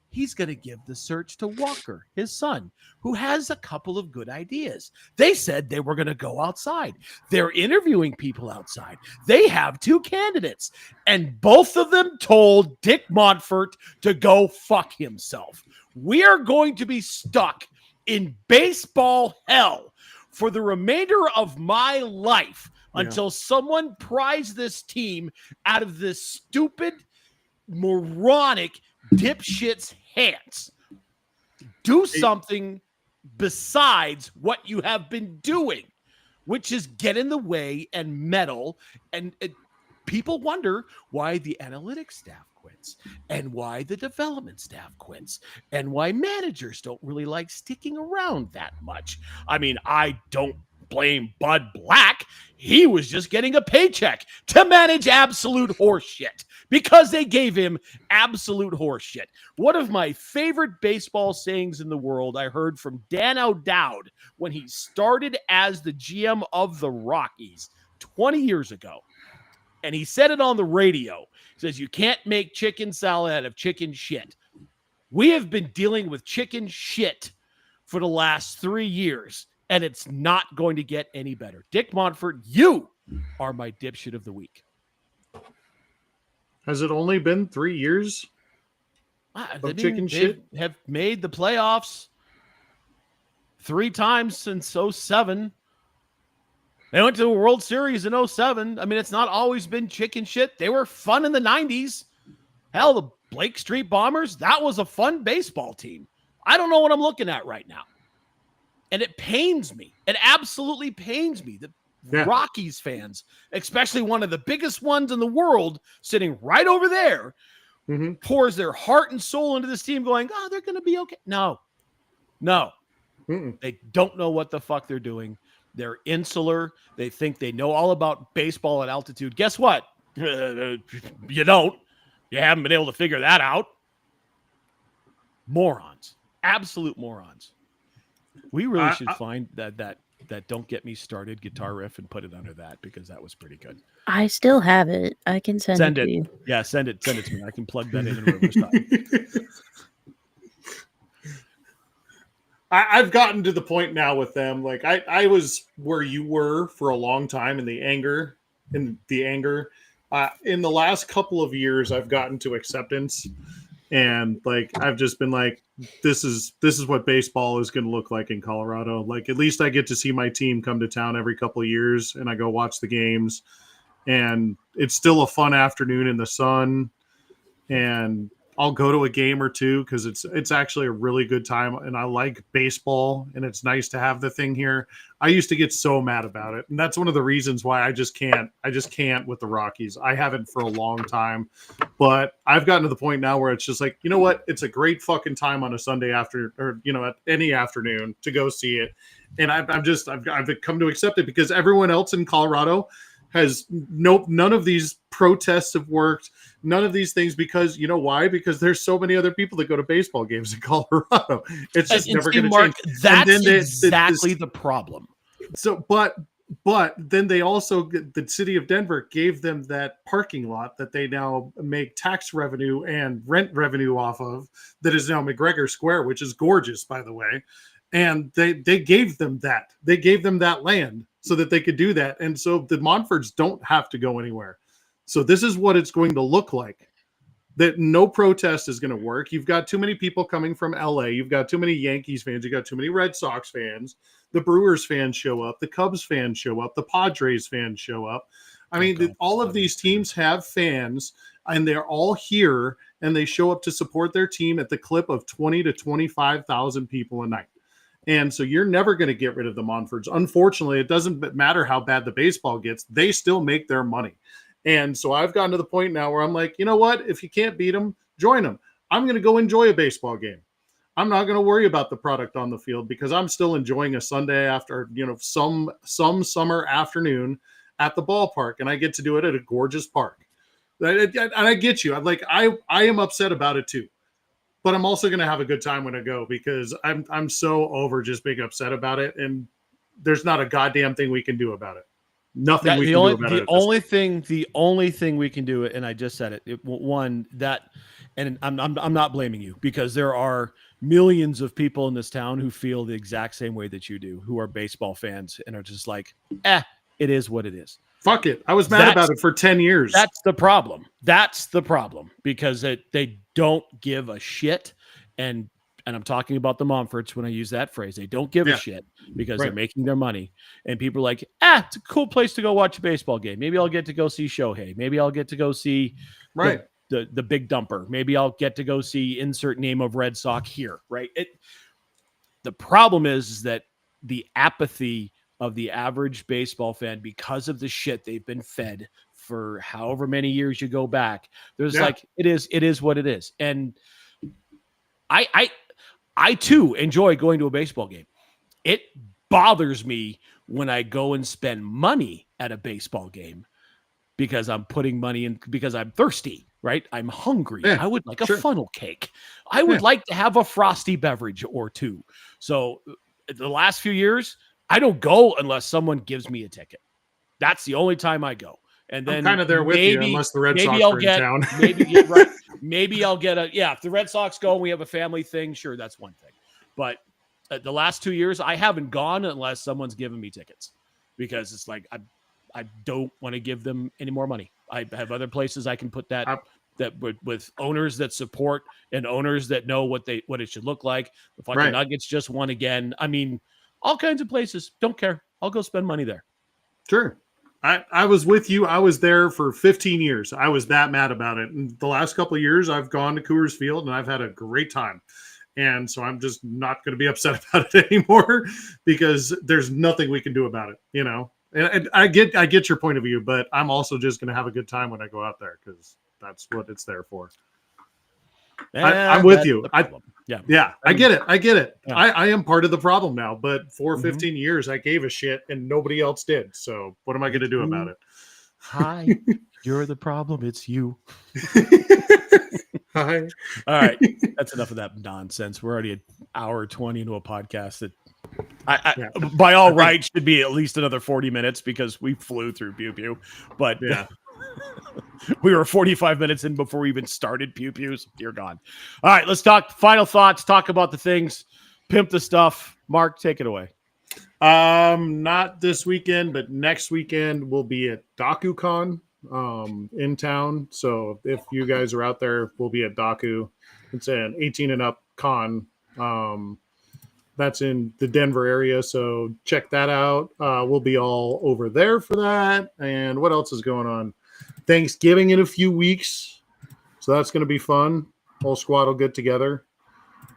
he's going to give the search to Walker, his son, who has a couple of good ideas. They said they were going to go outside. They're interviewing people outside. They have two candidates, and both of them told Dick Monfort to go fuck himself. We are going to be stuck in baseball hell for the remainder of my life until someone pries this team out of this stupid, moronic dipshit's hands. Do something besides what you have been doing, which is get in the way and meddle. And people wonder why the analytics staff quits and why the development staff quits and why managers don't really like sticking around that much. I mean, I don't blame Bud Black. He was just getting a paycheck to manage absolute horseshit because they gave him absolute horseshit. One of my favorite baseball sayings in the world I heard from Dan O'Dowd when he started as the GM of the Rockies 20 years ago. And he said it on the radio. He says, you can't make chicken salad out of chicken shit. We have been dealing with chicken shit for the last 3 years, and it's not going to get any better. Dick Monfort, you are my dipshit of the week. Has it only been 3 years of chicken shit? Have made the playoffs 3 times since 2007. They went to the World Series in 2007. I mean, it's not always been chicken shit. They were fun in the 90s. Hell, the Blake Street Bombers, that was a fun baseball team. I don't know what I'm looking at right now. And it pains me. It absolutely pains me that Rockies fans, especially one of the biggest ones in the world, sitting right over there, pours their heart and soul into this team going, oh, they're going to be okay. No. They don't know what the fuck they're doing. They're insular. They think they know all about baseball at altitude. Guess what? You don't. You haven't been able to figure that out. Morons. Absolute morons. We really should find that Don't Get Me Started guitar riff and put it under that, because that was pretty good. I still have it. I can send it to you. Yeah, send it to me. I can plug that in Riverside. I've gotten to the point now with them. Like I was where you were for a long time in the anger. In the last couple of years, I've gotten to acceptance, and like I've just been like, this is what baseball is going to look like in Colorado. Like, at least I get to see my team come to town every couple of years, and I go watch the games, and it's still a fun afternoon in the sun, and I'll go to a game or two because it's actually a really good time, and I like baseball, and it's nice to have the thing here. I used to get so mad about it, and that's one of the reasons why I just can't with the Rockies. I haven't for a long time, but I've gotten to the point now where it's just like, you know what? It's a great fucking time on a Sunday after, or at any afternoon to go see it, and I've come to accept it because everyone else in Colorado has none of these protests have worked, none of these things, because you know why? Because there's so many other people that go to baseball games in Colorado. It's just never going to change. That's exactly the problem. So, but then they also, the city of Denver gave them that parking lot that they now make tax revenue and rent revenue off of, that is now McGregor Square, which is gorgeous, by the way. And they gave them that. They gave them that land so that they could do that. And so the Monforts don't have to go anywhere. So this is what it's going to look like. That no protest is going to work. You've got too many people coming from LA. You've got too many Yankees fans. You've got too many Red Sox fans. The Brewers fans show up. The Cubs fans show up. The Padres fans show up. I mean, all of these teams have fans, and they're all here, and they show up to support their team at the clip of 20 to 25,000 people a night. And so you're never going to get rid of the Monforts. Unfortunately, it doesn't matter how bad the baseball gets. They still make their money. And so I've gotten to the point now where I'm like, you know what? If you can't beat them, join them. I'm going to go enjoy a baseball game. I'm not going to worry about the product on the field because I'm still enjoying a Sunday after, some summer afternoon at the ballpark, and I get to do it at a gorgeous park. And I get you. I am upset about it too. But I'm also going to have a good time when I go because I'm so over just being upset about it, and there's not a goddamn thing we can do about it. Nothing we can do about it. The only thing we can do, and I just said it. And I'm not blaming you, because there are millions of people in this town who feel the exact same way that you do, who are baseball fans and are just like, it is what it is. Fuck it. I was mad about it for 10 years. That's the problem, because they don't give a shit. And I'm talking about the Monforts when I use that phrase. They don't give a shit because they're making their money. And people are like, it's a cool place to go watch a baseball game. Maybe I'll get to go see Shohei. Maybe I'll get to go see the big dumper. Maybe I'll get to go see insert name of Red Sox here, right? The problem is that the apathy of the average baseball fan, because of the shit they've been fed for however many years you go back, like, it is what it is. And I too enjoy going to a baseball game. It bothers me when I go and spend money at a baseball game because I'm putting money in, because I'm thirsty, right? I'm hungry. I would like a funnel cake. I would like to have a frosty beverage or two. So the last few years, I don't go unless someone gives me a ticket. That's the only time I go. And then I'm kind of there with you, unless the Red Sox are in town. Maybe I'll get if the Red Sox go and we have a family thing, sure, that's one thing. But the last 2 years, I haven't gone unless someone's given me tickets, because it's like, I don't want to give them any more money. I have other places I can put that with owners that support and owners that know what it should look like. The fucking Nuggets just won again. I mean, all kinds of places. Don't care. I'll go spend money there. Sure. I was with you. I was there for 15 years. I was that mad about it. And the last couple of years, I've gone to Coors Field and I've had a great time. And so I'm just not going to be upset about it anymore because there's nothing we can do about it, you know. And I get your point of view, but I'm also just going to have a good time when I go out there because that's what it's there for. I'm with you. Yeah, I get it. Yeah. I am part of the problem now, but for 15 years, I gave a shit and nobody else did. So what am I going to do about it? Hi, you're the problem. It's you. Hi. All right. That's enough of that nonsense. We're already an hour 20 into a podcast that by all rights should be at least another 40 minutes because we flew through Pew Pew. But yeah. We were 45 minutes in before we even started Pew Pews. You're gone. All right, let's talk final thoughts, talk about the things, pimp the stuff. Mark, take it away. Not this weekend, but next weekend we'll be at DakuCon in town. So if you guys are out there, we'll be at Daku. It's an 18 and up con. That's in the Denver area, so check that out. We'll be all over there for that. And what else is going on? Thanksgiving in a few weeks, so that's going to be fun. Whole squad will get together.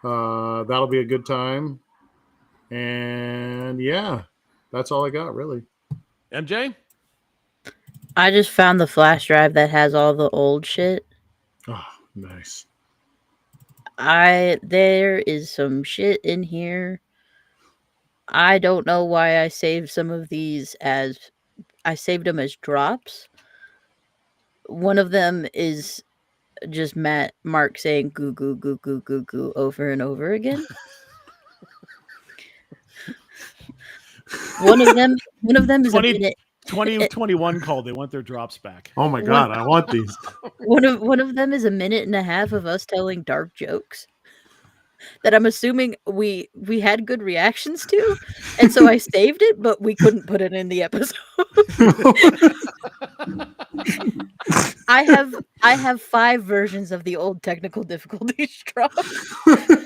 That'll be a good time. And yeah, that's all I got, really. MJ? I just found the flash drive that has all the old shit. Oh, nice. There is some shit in here. I don't know why I saved some of these as I saved them as drops. One of them is just Mark saying goo goo goo goo goo goo over and over again. One of them is 2021 called. They want their drops back. Oh my god, I want these. One of them is a minute and a half of us telling dark jokes that I'm assuming we had good reactions to, and so I saved it, but we couldn't put it in the episode. I have 5 versions of the old technical difficulties drop.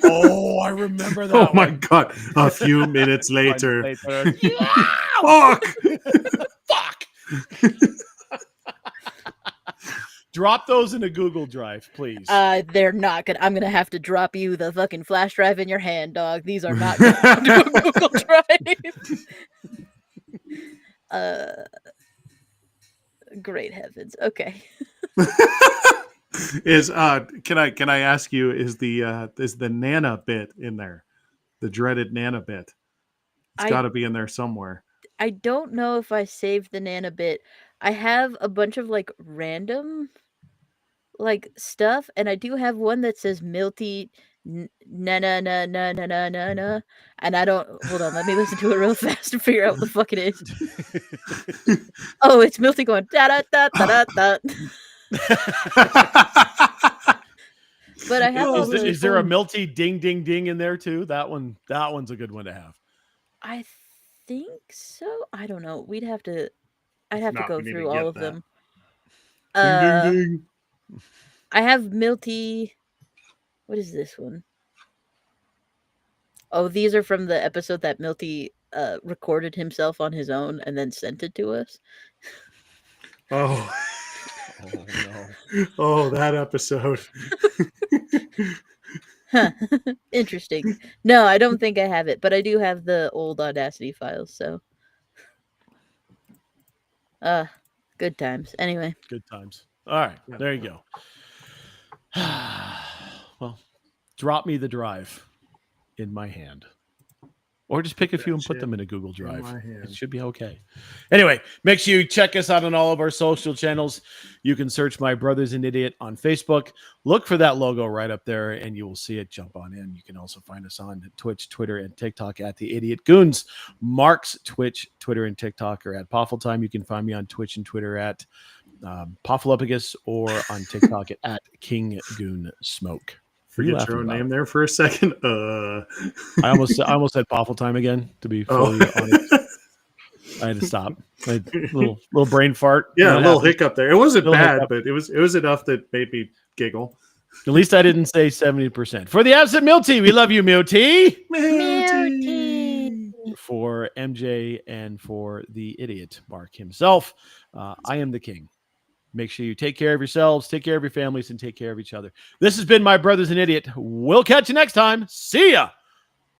Oh, I remember that. Oh my god! A few minutes later. Fuck! Fuck! Drop those in a Google Drive, please. They're not gonna. I'm gonna have to drop you the fucking flash drive in your hand, dog. These are not going to a Google Drive. Great heavens. Okay. Can I ask you, is the Nana bit in there? The dreaded Nana bit. It's got to be in there somewhere. I don't know if I saved the Nana bit. I have a bunch of like random like stuff, and I do have one that says Milty na na na na na na na na, and I don't. Hold on, let me listen to it real fast and figure out what the fuck it is. Oh, it's Milty going da da da da da da. But I have. Is there a Milty ding ding ding in there too? That one's a good one to have. I think so. I don't know. I'd have to go through all of them. Ding, ding, ding. I have Milty. What is this one? Oh, these are from the episode that Milty recorded himself on his own and then sent it to us. Oh. Oh no. Oh, that episode. Huh. Interesting. No, I don't think I have it, but I do have the old Audacity files, so good times. Anyway. Good times. All right, there you go. Well, drop me the drive in my hand. Or just pick a few and put them in a Google Drive. It should be okay. Anyway, make sure you check us out on all of our social channels. You can search My Brother's an Idiot on Facebook. Look for that logo right up there, and you will see it. Jump on in. You can also find us on Twitch, Twitter, and TikTok at The Idiot Goons. Mark's Twitch, Twitter, and TikTok are at Poffle Time. You can find me on Twitch and Twitter at Poffleopicus or on TikTok at King Goon Smoke. Forget your own name there for a second. I almost said Poffle Time again, to be fully honest. I had to stop. I had a little brain fart. Yeah, a little hiccup there. It wasn't bad, hiccup. but it was enough that made me giggle. At least I didn't say 70%. For the absent Milty, we love you, Milty. Milty. for MJ, and for the idiot Mark himself. I am the king. Make sure you take care of yourselves, take care of your families, and take care of each other. This has been My Brother's an Idiot. We'll catch you next time. See ya.